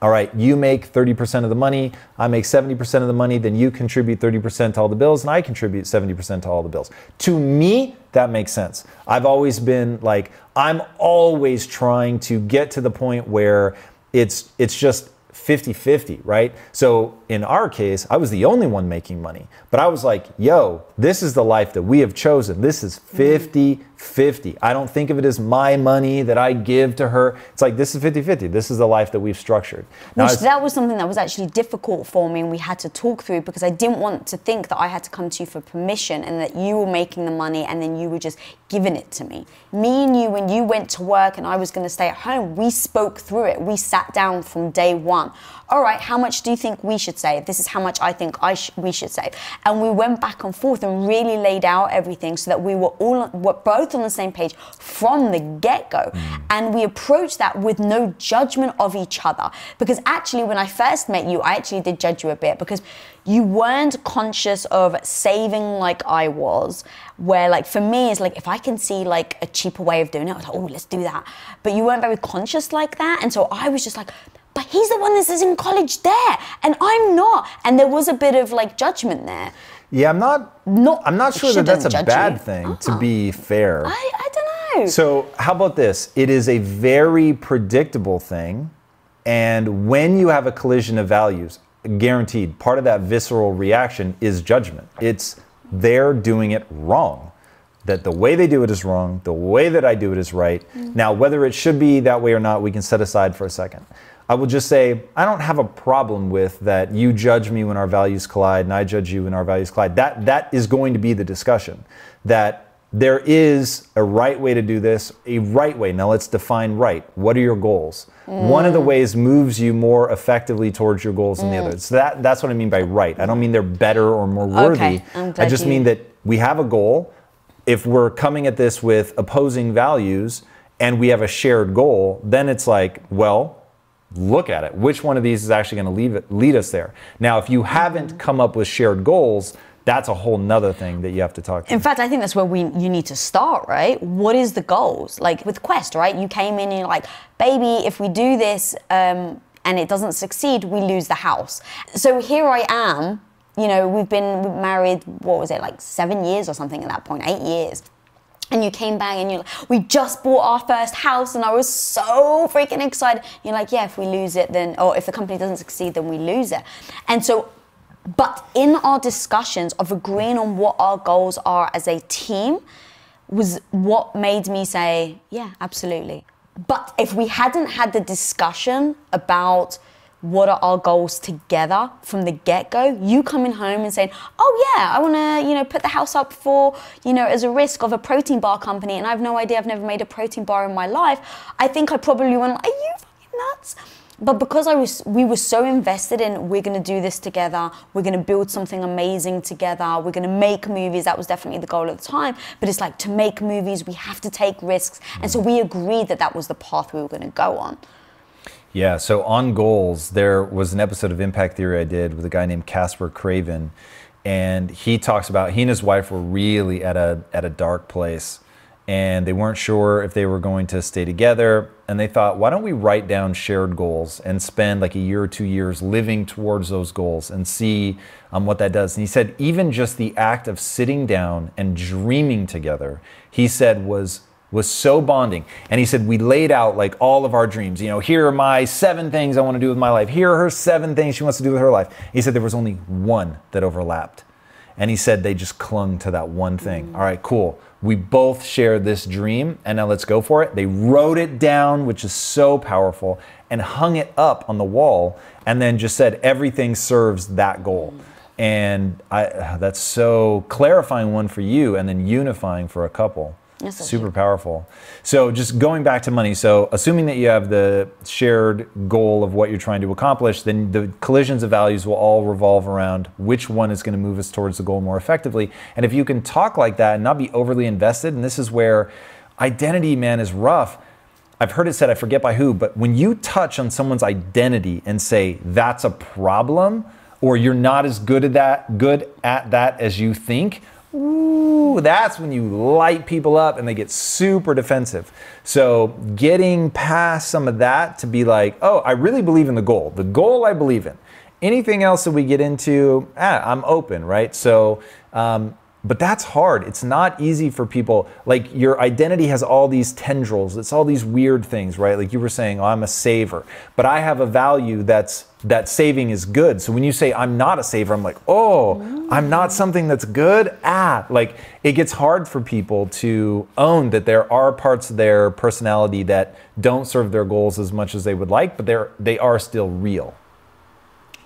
all right, you make 30% of the money, I make 70% of the money, then you contribute 30% to all the bills and I contribute 70% to all the bills. To me, that makes sense. I've always been like, I'm always trying to get to the point where it's just 50-50, right? So in our case, I was the only one making money, but I was like, yo, this is the life that we have chosen. This is 50-50. I don't think of it as my money that I give to her. It's like, this is 50-50. This is the life that we've structured. Now, that was something that was actually difficult for me and we had to talk through because I didn't want to think that I had to come to you for permission and that you were making the money and then you were just giving it to me. Me and you, when you went to work and I was going to stay at home, we spoke through it. We sat down from day one. All right, how much do you think we should save? This is how much I think we should save. And we went back and forth and really laid out everything so that we were both on the same page from the get-go. And we approached that with no judgment of each other. Because actually, when I first met you, I actually did judge you a bit because you weren't conscious of saving like I was, where like for me, it's like if I can see like a cheaper way of doing it, I was like, oh, let's do that. But you weren't very conscious like that. And so I was just like, but he's the one that is in college there, and I'm not. And there was a bit of like judgment there. Yeah, I'm not sure that that's a bad thing, to be fair. I don't know. So how about this? It is a very predictable thing. And when you have a collision of values, guaranteed, part of that visceral reaction is judgment. It's they're doing it wrong. That the way they do it is wrong. The way that I do it is right. Now, whether it should be that way or not, we can set aside for a second. I will just say, I don't have a problem with that you judge me when our values collide and I judge you when our values collide. That is going to be the discussion. That there is a right way to do this, a right way. Now let's define right. What are your goals? One of the ways moves you more effectively towards your goals than the other. So that's what I mean by right. I don't mean they're better or more worthy. I just mean that we have a goal. If we're coming at this with opposing values and we have a shared goal, then it's like, well, look at it. Which one of these is actually going to lead us there? Now, if you haven't come up with shared goals, that's a whole nother thing that you have to talk to. In fact, I think that's where you need to start, right? What is the goals? Like with Quest, right? You came in and you're like, baby, if we do this and it doesn't succeed, we lose the house. So here I am, you know, we've been married, what was it, like 7 years or something at that point, 8 years. And you came back and you're like, we just bought our first house and I was so freaking excited. You're like, yeah, if we lose it, then, or if the company doesn't succeed, then we lose it. And so, but in our discussions of agreeing on what our goals are as a team was what made me say, yeah, absolutely. But if we hadn't had the discussion about what are our goals together from the get-go, you coming home and saying, oh yeah, I want to, you know, put the house up for, you know, as a risk of a protein bar company and I have no idea, I've never made a protein bar in my life, I think I probably went, are you fucking nuts? But because we were so invested in, we're going to do this together, we're going to build something amazing together, we're going to make movies, that was definitely the goal at the time, but it's like, to make movies, we have to take risks, and so we agreed that that was the path we were going to go on. Yeah, so on goals, there was an episode of Impact Theory I did with a guy named Casper Craven, and he talks about, he and his wife were really at a dark place, and they weren't sure if they were going to stay together. And they thought, why don't we write down shared goals and spend like a year or 2 years living towards those goals and see what that does. And he said, even just the act of sitting down and dreaming together, he said was so bonding. And he said, we laid out like all of our dreams. You know, here are my 7 things I want to do with my life. Here are her 7 things she wants to do with her life. He said there was only one that overlapped. And he said they just clung to that one thing. All right, cool. We both share this dream, and now let's go for it. They wrote it down, which is so powerful, and hung it up on the wall, and then just said everything serves that goal. And that's so clarifying one for you, and then unifying for a couple. Super powerful. So just going back to money. So assuming that you have the shared goal of what you're trying to accomplish, then the collisions of values will all revolve around which one is going to move us towards the goal more effectively. And if you can talk like that and not be overly invested, and this is where identity, man, is rough. I've heard it said, I forget by who, but when you touch on someone's identity and say that's a problem, or you're not as good at that as you think, ooh, that's when you light people up and they get super defensive. So getting past some of that to be like, oh, I really believe in the goal. The goal I believe in. Anything else that we get into, I'm open, right? So, but that's hard. It's not easy for people. Like your identity has all these tendrils. It's all these weird things, right? Like you were saying, oh, I'm a saver, but I have a value that saving is good. So when you say I'm not a saver, I'm like, oh, I'm not something that's good. Like it gets hard for people to own that there are parts of their personality that don't serve their goals as much as they would like, but they are still real.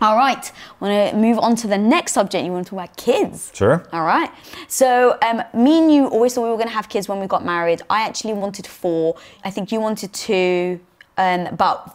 All right, I want to move on to the next subject. You want to talk about kids? Sure. All right. So me and you always thought we were going to have kids when we got married. I actually wanted 4. I think you wanted 2. But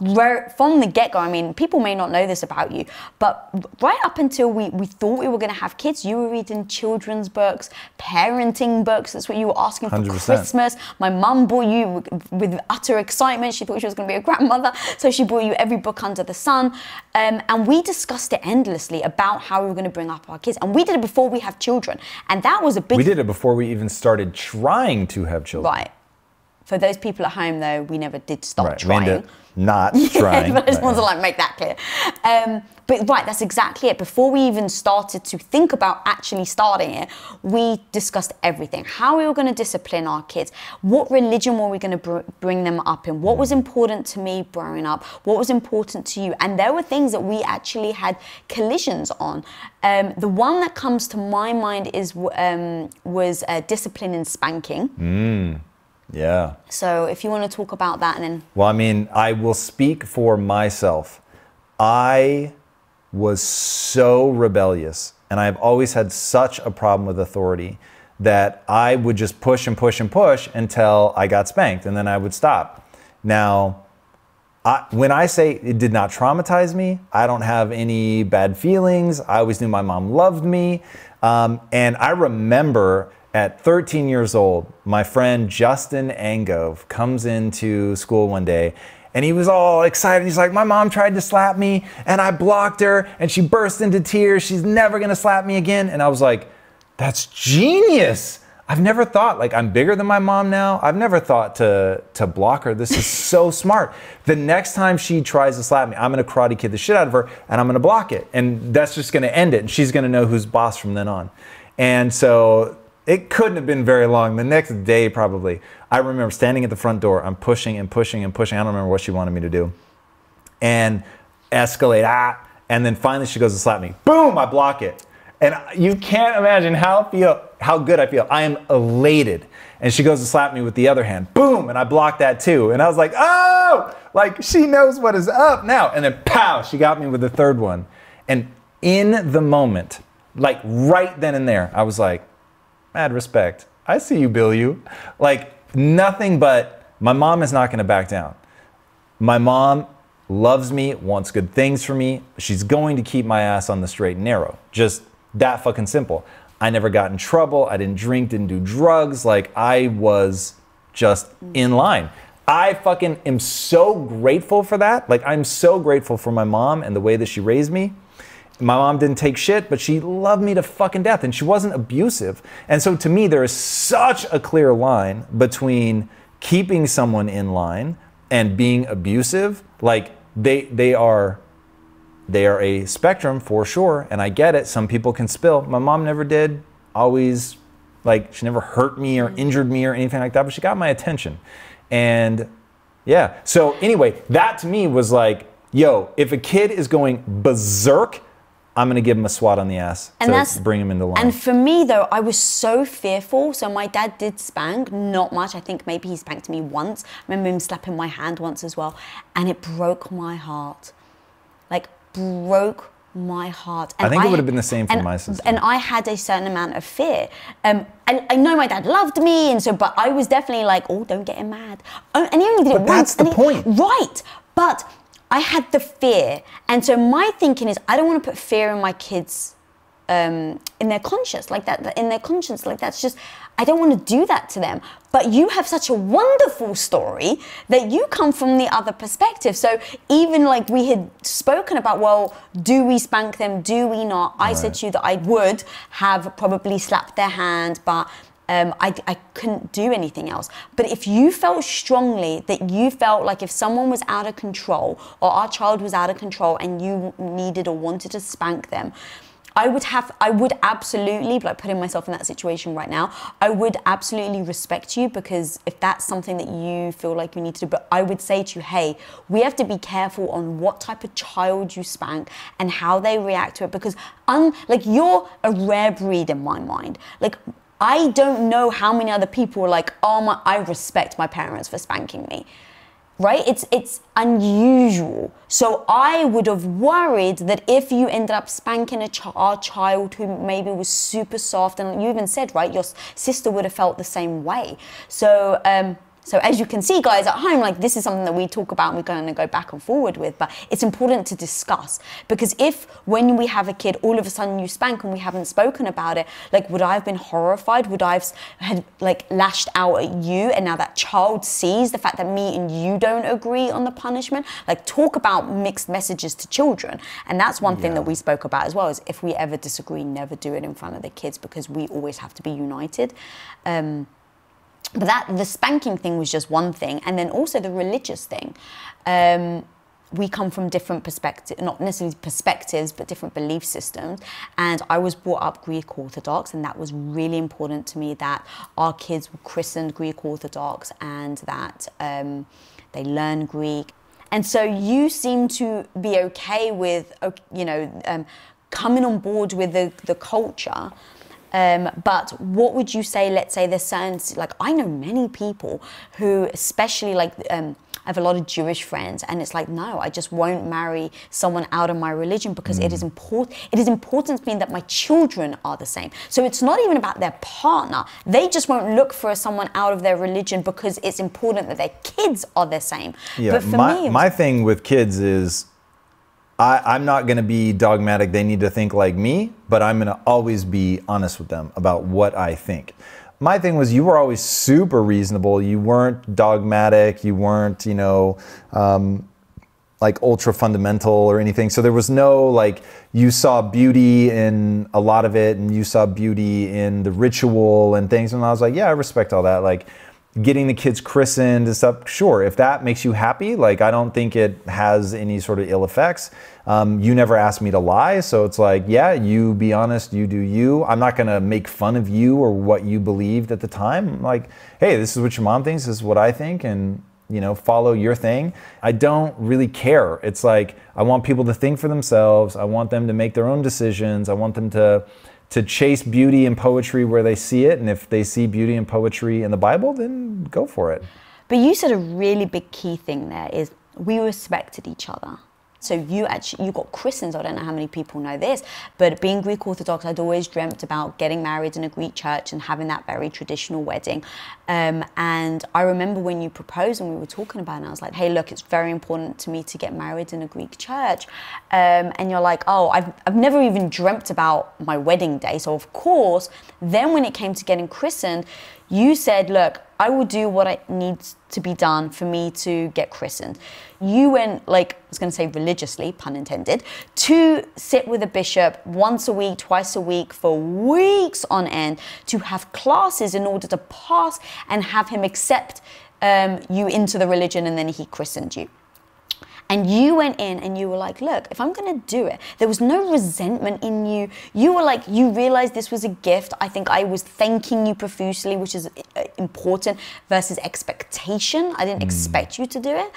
from the get-go, I mean, people may not know this about you, but right up until we thought we were going to have kids, you were reading children's books, parenting books. That's what you were asking for 100%. Christmas. My mum bought you with utter excitement. She thought she was going to be a grandmother, so she bought you every book under the sun. And we discussed it endlessly about how we were going to bring up our kids. And we did it before we have children. And that was a big... We did it before we even started trying to have children. Right. For those people at home, though, we never did stop right. trying. We ended up not trying. But I just want to make that clear. But right, that's exactly it. Before we even started to think about actually starting it, we discussed everything. How we were going to discipline our kids. What religion were we going to bring them up in? What was important to me growing up? What was important to you? And there were things that we actually had collisions on. The one that comes to my mind was discipline and spanking. Yeah. So if you want to talk about that and then... Well, I mean, I will speak for myself. I was so rebellious, and I've always had such a problem with authority that I would just push and push and push until I got spanked, and then I would stop. Now, when I say it did not traumatize me, I don't have any bad feelings. I always knew my mom loved me. And I remember... At 13 years old, my friend Justin Angove comes into school one day and he was all excited. He's like, my mom tried to slap me and I blocked her and she burst into tears. She's never gonna slap me again. And I was like, that's genius. I've never thought, like, I'm bigger than my mom now. I've never thought to block her. This is so smart. The next time she tries to slap me, I'm gonna karate kid the shit out of her and I'm gonna block it. And that's just gonna end it. And she's gonna know who's boss from then on. And so, it couldn't have been very long. The next day, probably, I remember standing at the front door. I'm pushing and pushing and pushing. I don't remember what she wanted me to do. And escalate, and then finally she goes to slap me. Boom, I block it. And you can't imagine how good I feel. I am elated. And she goes to slap me with the other hand. Boom, and I blocked that too. And I was like, oh, like she knows what is up now. And then pow, she got me with the third one. And in the moment, like right then and there, I was like, mad respect. I see you, Bill, you. Like nothing but my mom is not going to back down. My mom loves me, wants good things for me. She's going to keep my ass on the straight and narrow. Just that fucking simple. I never got in trouble. I didn't drink, didn't do drugs. Like I was just in line. I fucking am so grateful for that. Like I'm so grateful for my mom and the way that she raised me. my mom didn't take shit, but she loved me to fucking death, and she wasn't abusive. And so to me, there is such a clear line between keeping someone in line and being abusive. Like they are a spectrum for sure, and I get it. Some people can spill. My mom never did. Always, like, she never hurt me or injured me or anything like that, but she got my attention. And yeah, so anyway, that to me was like, yo, if a kid is going berserk, I'm gonna give him a swat on the ass to bring him into line. And for me though, I was so fearful. So my dad did spank, not much. I think maybe he spanked me once. I remember him slapping my hand once as well. And it broke my heart. Like, broke my heart. And I think it would have been the same for my sister. And I had a certain amount of fear. I know my dad loved me, and so, but I was definitely like, oh, don't get him mad. Oh, and he only did it once. That's the point. Right. But I had the fear. And so my thinking is, I don't want to put fear in my kids, in their conscience like that, in their conscience like that's just, I don't want to do that to them. But you have such a wonderful story that you come from the other perspective. So even like we had spoken about, well, do we spank them? Do we not? I said to you that I would have probably slapped their hand, but I couldn't do anything else. But if you felt strongly that you felt like if someone was out of control or our child was out of control and you needed or wanted to spank them, I would absolutely, like putting myself in that situation right now, I would absolutely respect you, because if that's something that you feel like you need to do, but I would say to you, hey, we have to be careful on what type of child you spank and how they react to it, because like you're a rare breed in my mind. Like, I don't know how many other people are like, oh, I respect my parents for spanking me. Right? It's unusual. So I would have worried that if you ended up spanking our child who maybe was super soft, and you even said, right, your sister would have felt the same way. So so as you can see, guys, at home, like this is something that we talk about and we're going to go back and forward with, but it's important to discuss, because if when we have a kid, all of a sudden you spank and we haven't spoken about it, like would I have been horrified? Would I have like lashed out at you, and now that child sees the fact that me and you don't agree on the punishment? Like, talk about mixed messages to children. And that's one thing that we spoke about as well, is if we ever disagree, never do it in front of the kids, because we always have to be united. But the spanking thing was just one thing. And then also the religious thing. We come from different perspectives, not necessarily perspectives, but different belief systems. And I was brought up Greek Orthodox, and that was really important to me, that our kids were christened Greek Orthodox and that they learn Greek. And so you seem to be okay with, you know, coming on board with the culture. But what would you say, let's say there's certain, like I know many people who, especially like, I have a lot of Jewish friends, and it's like, no, I just won't marry someone out of my religion, because it is important to me that my children are the same. So it's not even about their partner. They just won't look for someone out of their religion because it's important that their kids are the same. Yeah, but for me, my thing with kids is, I'm not going to be dogmatic, they need to think like me, but I'm going to always be honest with them about what I think. My thing was, you were always super reasonable. You weren't dogmatic. You weren't, you know, like ultra fundamental or anything. So there was no, like, you saw beauty in a lot of it, and you saw beauty in the ritual and things. And I was like, yeah, I respect all that. Like, getting the kids christened and stuff, sure, if that makes you happy, like, I don't think it has any sort of ill effects. You never asked me to lie, so it's like, yeah, you be honest, you do you. I'm not gonna make fun of you or what you believed at the time. I'm like, hey, this is what your mom thinks, this is what I think, and, you know, follow your thing. I don't really care. It's like, I want people to think for themselves. I want them to make their own decisions. I want them to chase beauty and poetry where they see it. And if they see beauty and poetry in the Bible, then go for it. But you said a really big key thing there is we respected each other. So you got christened. I don't know how many people know this, but being Greek Orthodox, I'd always dreamt about getting married in a Greek church and having that very traditional wedding. And I remember when you proposed and we were talking about it, and I was like, hey, look, it's very important to me to get married in a Greek church. And you're like, oh, I've never even dreamt about my wedding day. So of course, then when it came to getting christened, you said, look, I will do what needs to be done for me to get christened. You went, like, I was going to say religiously, pun intended, to sit with a bishop once a week, twice a week, for weeks on end, to have classes in order to pass and have him accept you into the religion, and then he christened you. And you went in and you were like, look, if I'm going to do it, there was no resentment in you. You were like, you realized this was a gift. I think I was thanking you profusely, which is important, versus expectation. I didn't expect you to do it.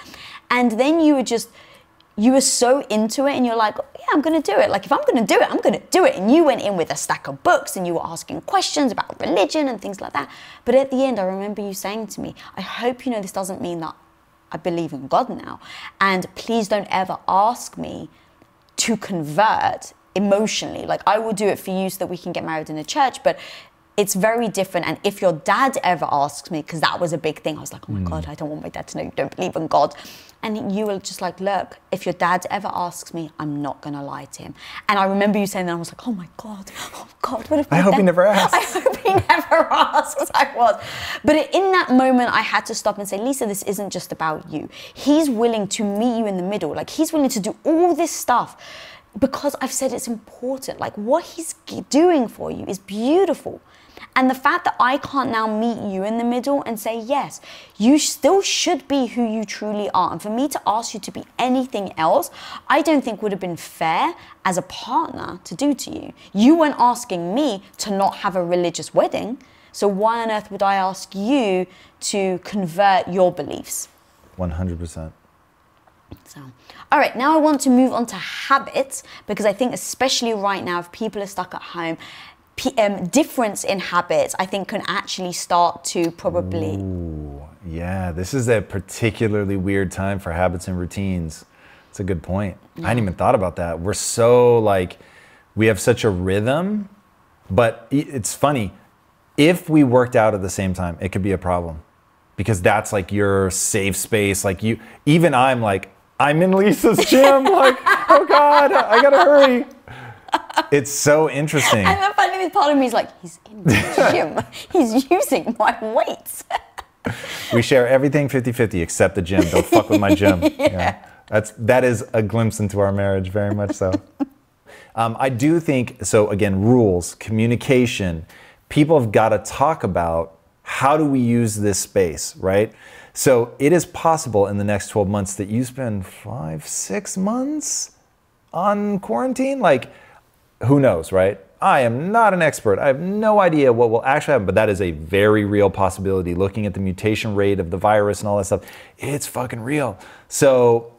And then you were so into it and you're like, yeah, I'm going to do it. Like, if I'm going to do it, I'm going to do it. And you went in with a stack of books and you were asking questions about religion and things like that. But at the end, I remember you saying to me, I hope you know this doesn't mean that I believe in God now. And please don't ever ask me to convert emotionally. Like, I will do it for you so that we can get married in a church, but it's very different. And if your dad ever asks me, because that was a big thing, I was like, oh my God, I don't want my dad to know you don't believe in God. And you were just like, look, if your dad ever asks me, I'm not going to lie to him. And I remember you saying that, I was like, oh God, what if I hope he never asks. I hope he never asks. I was. But in that moment, I had to stop and say, Lisa, this isn't just about you. He's willing to meet you in the middle. Like, he's willing to do all this stuff because I've said it's important. Like, what he's doing for you is beautiful. And the fact that I can't now meet you in the middle and say, yes, you still should be who you truly are. And for me to ask you to be anything else, I don't think would have been fair as a partner to do to you. You weren't asking me to not have a religious wedding. So why on earth would I ask you to convert your beliefs? 100%. So, all right, now I want to move on to habits, because I think especially right now, if people are stuck at home, difference in habits, I think, can actually start to probably... Ooh, yeah, this is a particularly weird time for habits and routines. It's a good point. Yeah. I hadn't even thought about that. We're so like, we have such a rhythm, but it's funny. If we worked out at the same time, it could be a problem, because that's like your safe space. Like you, even I'm like, I'm in Lisa's gym. Like, oh God, I gotta hurry. It's so interesting. And the funny part of me is like, he's in the gym. He's using my weights. We share everything 50-50 except the gym. Don't fuck with my gym. Yeah. That is a glimpse into our marriage, very much so. I do think, so again, rules, communication. People have got to talk about, how do we use this space, right? So it is possible in the next 12 months that you spend 5-6 months on quarantine. Like, who knows, right? I am not an expert. I have no idea what will actually happen, but that is a very real possibility. Looking at the mutation rate of the virus and all that stuff, it's fucking real. So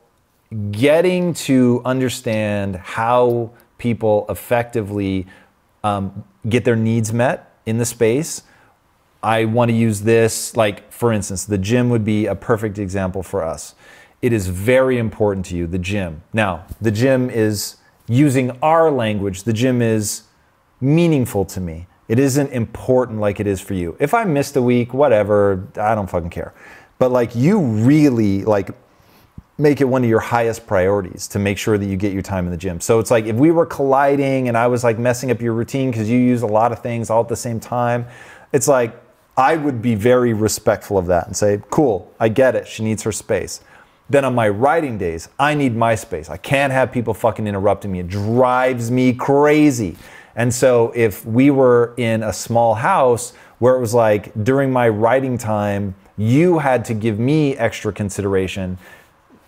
getting to understand how people effectively get their needs met in the space. I want to use this, like, for instance, the gym would be a perfect example for us. It is very important to you, the gym. Now, the gym is, using our language, the gym is meaningful to me. It isn't important like it is for you. If I missed a week, whatever, I don't fucking care. But like, you really like make it one of your highest priorities to make sure that you get your time in the gym. So it's like, if we were colliding and I was like messing up your routine because you use a lot of things all at the same time, it's like, I would be very respectful of that and say, cool, I get it. She needs her space. Then on my writing days, I need my space. I can't have people fucking interrupting me. It drives me crazy. And so if we were in a small house where it was like, during my writing time, you had to give me extra consideration,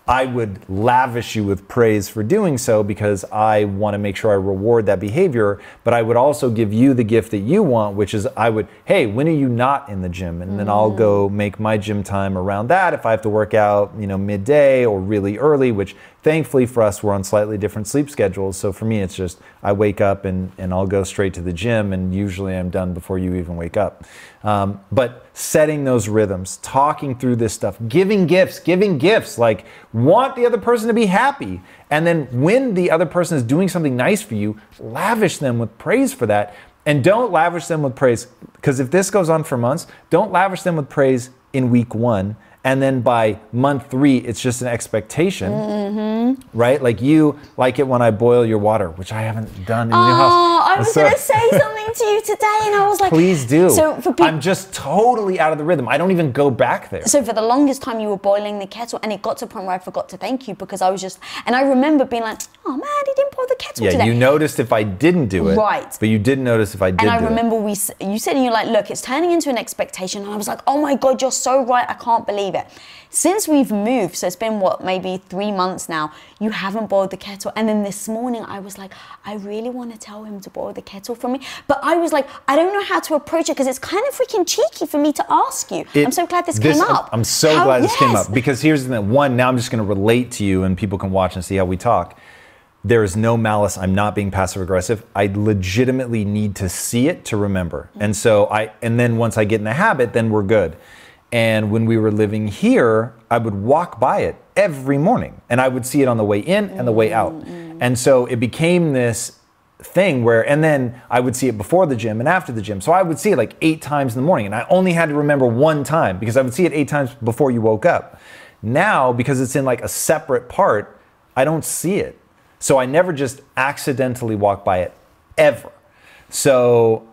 I would lavish you with praise for doing so, because I want to make sure I reward that behavior. But I would also give you the gift that you want, which is I would, hey, when are you not in the gym? And then I'll go make my gym time around that. If I have to work out, midday or really early, which thankfully for us, we're on slightly different sleep schedules. So for me, it's just, I wake up and I'll go straight to the gym, and usually I'm done before you even wake up. But setting those rhythms, talking through this stuff, giving gifts, like, want the other person to be happy. And then when the other person is doing something nice for you, lavish them with praise for that. And don't lavish them with praise, because if this goes on for months, don't lavish them with praise in week 1. And then by month 3, it's just an expectation, right? Like you like it when I boil your water, which I haven't done in the new house. I was going to say something to you today, and I was like, please do. So for I'm just totally out of the rhythm. I don't even go back there. So for the longest time, you were boiling the kettle, and it got to a point where I forgot to thank you because I was just, and I remember being like, oh man, he didn't boil the kettle today. Yeah, you noticed if I didn't do it. Right. But you didn't notice if I did do it. And I remember you said, and you're like, look, it's turning into an expectation. And I was like, oh my God, you're so right. I can't believe it. Since we've moved, so it's been maybe 3 months now, you haven't boiled the kettle. And then this morning I was like, I really want to tell him to boil the kettle for me. But I was like, I don't know how to approach it because it's kind of freaking cheeky for me to ask you. I'm so glad this came up. I'm so glad this came up because here's the thing. One, now I'm just going to relate to you and people can watch and see how we talk. There is no malice. I'm not being passive aggressive. I legitimately need to see it to remember. And so and then once I get in the habit, then we're good. And when we were living here, I would walk by it every morning and I would see it on the way in and the way out. And so it became this thing where, and then I would see it before the gym and after the gym. So I would see it like 8 times in the morning and I only had to remember 1 time because I would see it 8 times before you woke up. Now, because it's in like a separate part, I don't see it. So I never just accidentally walk by it ever. So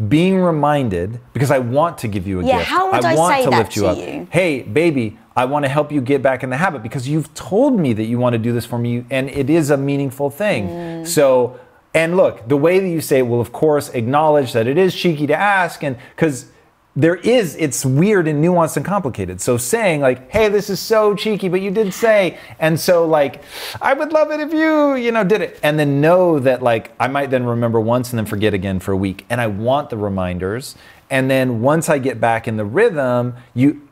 being reminded, because I want to give you a gift. How would I want say to that lift you to up. you? Hey, baby, I want to help you get back in the habit because you've told me that you want to do this for me and it is a meaningful thing. So, and look, the way that you say it will of course acknowledge that it is cheeky to ask and because it's weird and nuanced and complicated. So saying like, hey, this is so cheeky, but you did say, and so like, I would love it if you did it. And then know that like, I might then remember once and then forget again for a week. And I want the reminders. And then once I get back in the rhythm,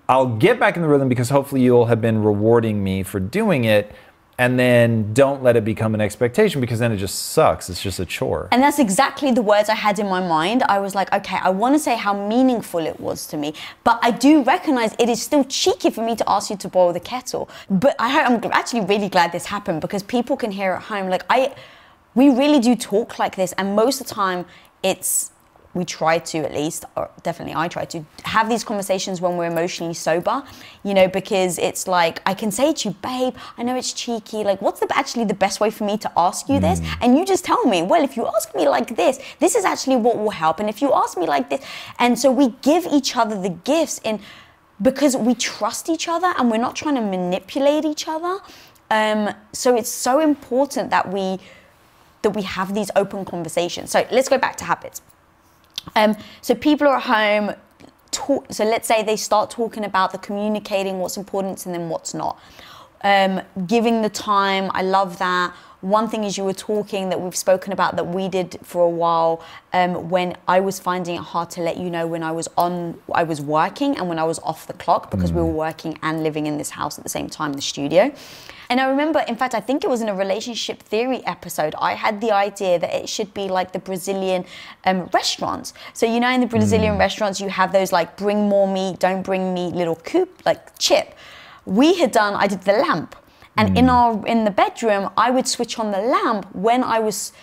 I'll get back in the rhythm because hopefully you'll have been rewarding me for doing it. And then don't let it become an expectation because then it just sucks. It's just a chore. And that's exactly the words I had in my mind. I was like, okay, I want to say how meaningful it was to me, but I do recognize it is still cheeky for me to ask you to boil the kettle. But I'm actually really glad this happened because people can hear at home, like we really do talk like this. And most of the time we try to, at least, or definitely I try to, have these conversations when we're emotionally sober, because it's like, I can say to you, babe, I know it's cheeky, like what's actually the best way for me to ask you this? And you just tell me, well, if you ask me like this is actually what will help. And if you ask me like this, and so we give each other the gifts because we trust each other and we're not trying to manipulate each other. So it's so important that we have these open conversations. So let's go back to habits. So people are at home, so let's say they start talking about the communicating what's important and then what's not. Giving the time, I love that. One thing is you were talking that we've spoken about that we did for a while when I was finding it hard to let you know when I was working and when I was off the clock because we were working and living in this house at the same time, the studio. And I remember, in fact, I think it was in a relationship theory episode, I had the idea that it should be like the Brazilian restaurants. So, in the Brazilian restaurants, you have those like bring more meat, don't bring meat, little chip. I did the lamp. And in the bedroom, I would switch on the lamp when I was,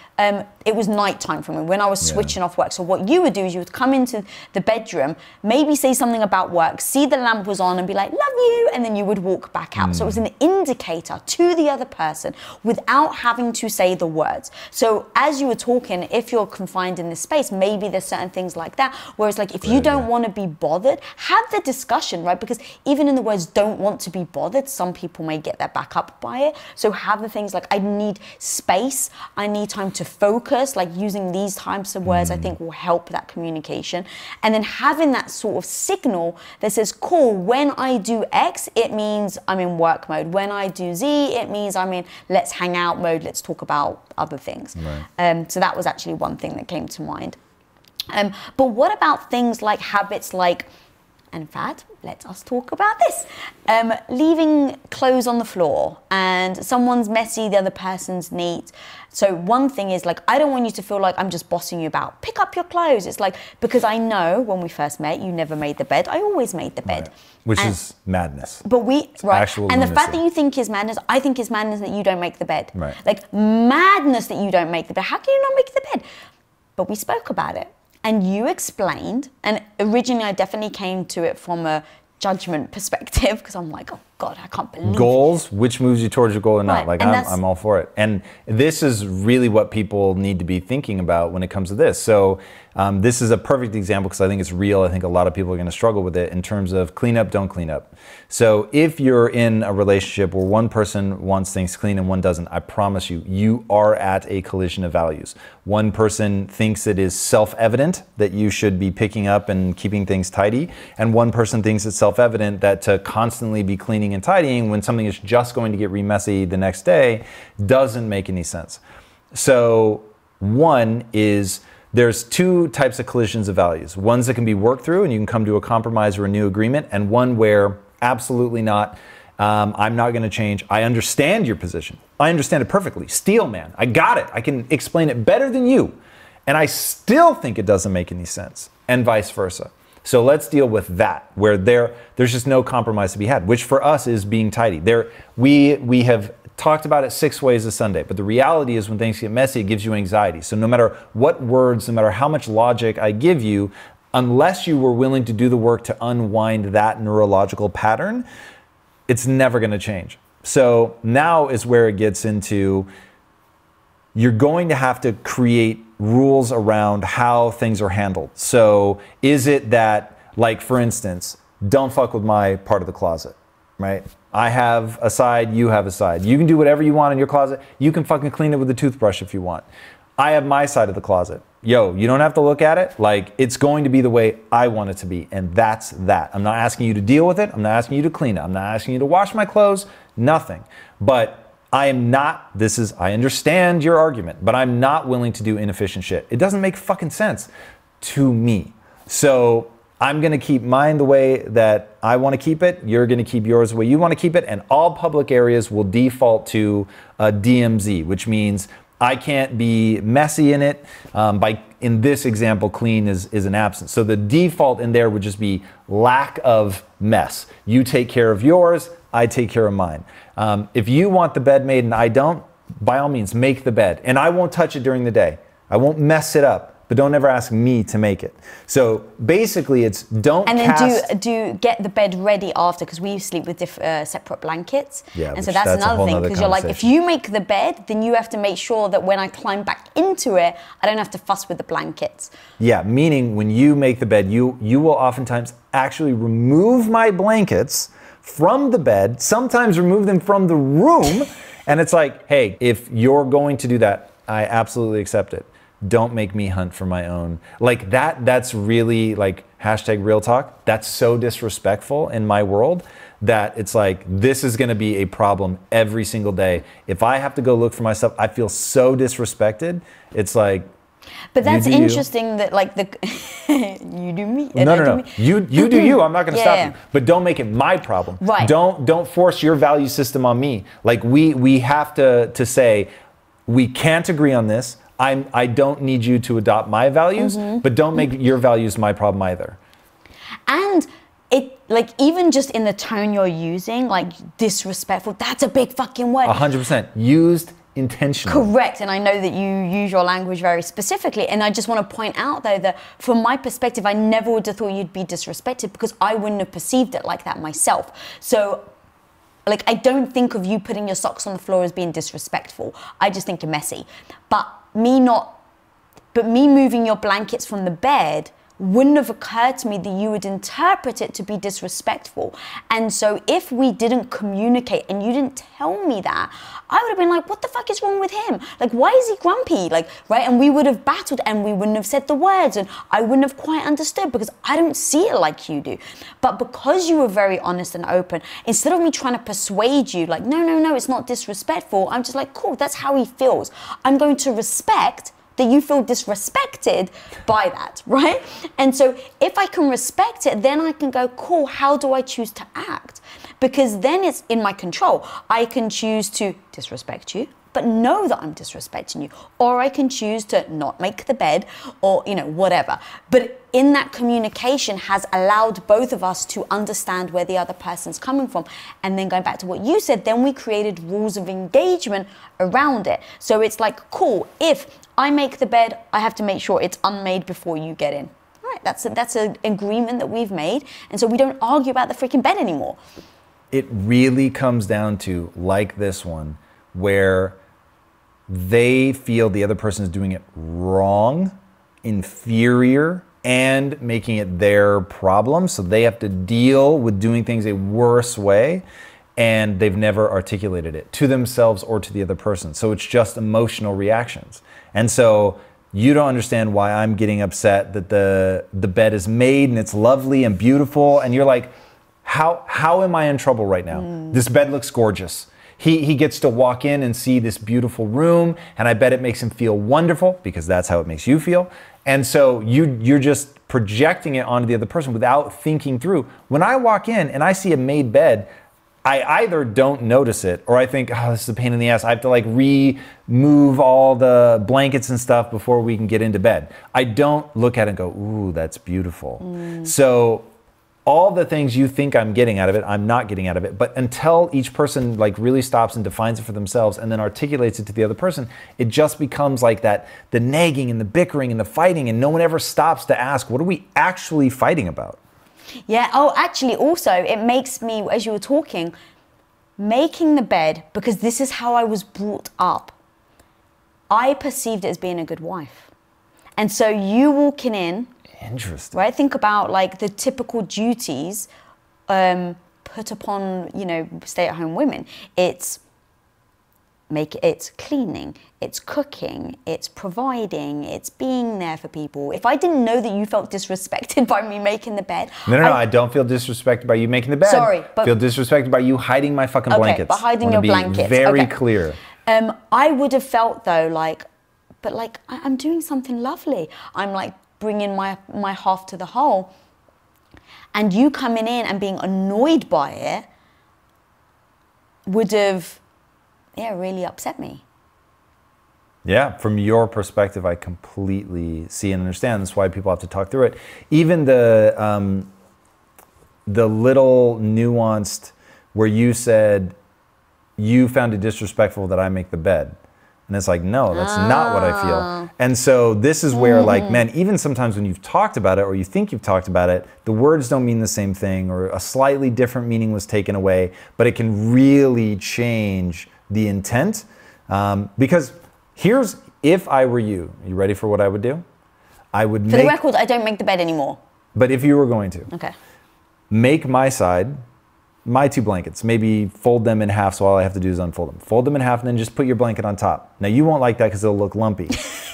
it was nighttime for me, when I was switching off work. So what you would do is you would come into the bedroom, maybe say something about work, see the lamp was on and be like, love you, and then you would walk back out. So it was an indicator to the other person without having to say the words. So as you were talking, if you're confined in this space, maybe there's certain things like that. Whereas like, if you don't want to be bothered, have the discussion, right? Because even in the words don't want to be bothered, some people may get that back up by it. So have the things like, I need space, I need time to focus, like using these types of words I think will help that communication. And then having that sort of signal that says, cool, when I do X, it means I'm in work mode. When I do Z, it means I'm in let's hang out mode, let's talk about other things. Right. So that was actually one thing that came to mind. But what about things like habits like, in fact, let us talk about this. Leaving clothes on the floor and someone's messy, the other person's neat. So one thing is like, I don't want you to feel like I'm just bossing you about. Pick up your clothes. It's like, because I know when we first met, you never made the bed. I always made the bed. Right. Which is madness. But Actual and lunacy. the fact that you think is madness, I think is madness that you don't make the bed. Right. Like madness that you don't make the bed. How can you not make the bed? But we spoke about it. And you explained, and originally I definitely came to it from a judgment perspective, because I'm like, oh God, I can't believe goals, which moves you towards your goal or not. Right. Like, And I'm all for it. And this is really what people need to be thinking about when it comes to this. So this is a perfect example because I think it's real. I think a lot of people are going to struggle with it in terms of clean up, don't clean up. So if you're in a relationship where one person wants things clean and one doesn't, I promise you, you are at a collision of values. One person thinks it is self-evident that you should be picking up and keeping things tidy, and one person thinks it's self-evident that to constantly be cleaning and tidying when something is just going to get re-messy the next day doesn't make any sense. So one is, there's two types of collisions of values. Ones that can be worked through and you can come to a compromise or a new agreement, and one where absolutely not. I'm not going to change. I understand your position. I understand it perfectly. Steel man, I got it. I can explain it better than you. And I still think it doesn't make any sense, and vice versa. So let's deal with that, where there's just no compromise to be had, which for us is being tidy. We have talked about it 6 ways a Sunday, but the reality is when things get messy, it gives you anxiety. So no matter what words, no matter how much logic I give you, unless you were willing to do the work to unwind that neurological pattern, it's never going to change. So now is where it gets into, you're going to have to create rules around how things are handled. So is it that, like, for instance, don't fuck with my part of the closet, right? I have a side, you have a side. You can do whatever you want in your closet. You can fucking clean it with a toothbrush if you want. I have my side of the closet. Yo, you don't have to look at it. Like, it's going to be the way I want it to be, and that's that. I'm not asking you to deal with it. I'm not asking you to clean it. I'm not asking you to wash my clothes, nothing. But I am not, I understand your argument, but I'm not willing to do inefficient shit. It doesn't make fucking sense to me. So I'm gonna keep mine the way that I wanna keep it. You're gonna keep yours the way you wanna keep it. And all public areas will default to a DMZ, which means I can't be messy in it. In this example, clean is an absence. So the default in there would just be lack of mess. You take care of yours, I take care of mine. If you want the bed made and I don't, by all means, make the bed. And I won't touch it during the day. I won't mess it up, but don't ever ask me to make it. So basically it's don't And then cast... do get the bed ready after, because we sleep with separate blankets. Yeah, and so that's another thing, because you're like, if you make the bed, then you have to make sure that when I climb back into it, I don't have to fuss with the blankets. Yeah, meaning when you make the bed, you will oftentimes actually remove my blankets from the bed, sometimes remove them from the room, and it's like, hey, if you're going to do that, I absolutely accept it. Don't make me hunt for my own. Like that's really like #real talk. That's so disrespectful in my world that it's like, this is gonna be a problem every single day. If I have to go look for my stuff, I feel so disrespected. It's like, but that's interesting that like you do me. No. You do you. I'm not going to stop you. But don't make it my problem. Right. Don't force your value system on me. Like we have to say, we can't agree on this. I don't need you to adopt my values, but don't make your values my problem either. And it, like, even just in the tone you're using, like disrespectful, that's a big fucking word. 100%. Used intentionally. Correct, and I know that you use your language very specifically, and I just want to point out though that from my perspective, I never would have thought you'd be disrespected because I wouldn't have perceived it like that myself. So, like, I don't think of you putting your socks on the floor as being disrespectful. I just think you're messy. But me moving your blankets from the bed wouldn't have occurred to me that you would interpret it to be disrespectful. And so if we didn't communicate and you didn't tell me that, I would have been like, what the fuck is wrong with him? Like, why is he grumpy? Like, right? And we would have battled and we wouldn't have said the words and I wouldn't have quite understood because I don't see it like you do. But because you were very honest and open, instead of me trying to persuade you, like, no, it's not disrespectful, I'm just like, cool, that's how he feels. I'm going to respect that you feel disrespected by that, right? And so if I can respect it, then I can go, cool, how do I choose to act? Because then it's in my control. I can choose to disrespect you, but know that I'm disrespecting you. Or I can choose to not make the bed or, whatever. But in that communication has allowed both of us to understand where the other person's coming from. And then going back to what you said, then we created rules of engagement around it. So it's like, cool, if I make the bed, I have to make sure it's unmade before you get in. Right. That's an agreement that we've made. And so we don't argue about the freaking bed anymore. It really comes down to, like this one, where they feel the other person is doing it wrong, inferior, and making it their problem. So they have to deal with doing things a worse way, and they've never articulated it to themselves or to the other person. So it's just emotional reactions. And so you don't understand why I'm getting upset that the bed is made and it's lovely and beautiful. And you're like, how am I in trouble right now? This bed looks gorgeous. He gets to walk in and see this beautiful room, and I bet it makes him feel wonderful because that's how it makes you feel. And so you're just projecting it onto the other person without thinking through. When I walk in and I see a made bed, I either don't notice it or I think, oh, this is a pain in the ass. I have to like remove all the blankets and stuff before we can get into bed. I don't look at it and go, ooh, that's beautiful. So all the things you think I'm getting out of it, I'm not getting out of it. But until each person like really stops and defines it for themselves and then articulates it to the other person, it just becomes like that, the nagging and the bickering and the fighting, and no one ever stops to ask, what are we actually fighting about? Yeah. Oh, actually, also, it makes me, as you were talking, making the bed, because this is how I was brought up, I perceived it as being a good wife. And so you walking in, interesting, right? Think about like the typical duties put upon, you know, stay-at-home women. It's cleaning, it's cooking, it's providing, it's being there for people. If I didn't know that you felt disrespected by me making the bed. No, I don't feel disrespected by you making the bed. Sorry, but I feel disrespected by you hiding my fucking blankets. But hiding your blankets. Very clear. I would have felt though like, but like I'm doing something lovely. I'm like bringing my half to the whole, and you coming in and being annoyed by it would have, really upset me. Yeah, from your perspective, I completely see and understand. That's why people have to talk through it. Even the little nuanced where you said you found it disrespectful that I make the bed. And it's like, no, that's not what I feel. And so this is where like, man, even sometimes when you've talked about it or you think you've talked about it, the words don't mean the same thing or a slightly different meaning was taken away, but it can really change the intent. Because here's, if I were you ready for what I would do? I would For the record, I don't make the bed anymore. But if you were going to. Okay. Make my side, my two blankets, maybe fold them in half so all I have to do is unfold them. Fold them in half and then just put your blanket on top. Now you won't like that because it'll look lumpy.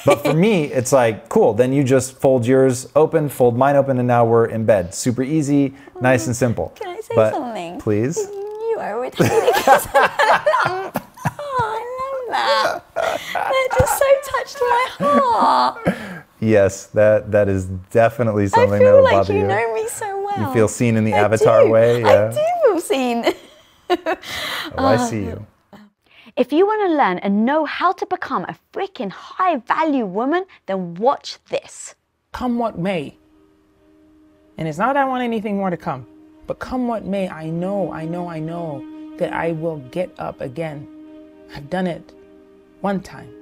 But for me, it's like, cool, then you just fold yours open, fold mine open, and now we're in bed. Super easy, nice and simple. Can I say something? Please. You are ridiculous. Oh, I love that. That just so touched my heart. Yes, that is definitely something that will bother you. I feel like you know me so well. You feel seen in the Avatar way? Yeah. I do feel seen. I see you. If you want to learn and know how to become a freaking high-value woman, then watch this. Come what may. And it's not that I want anything more to come, but come what may, I know that I will get up again. I've done it one time.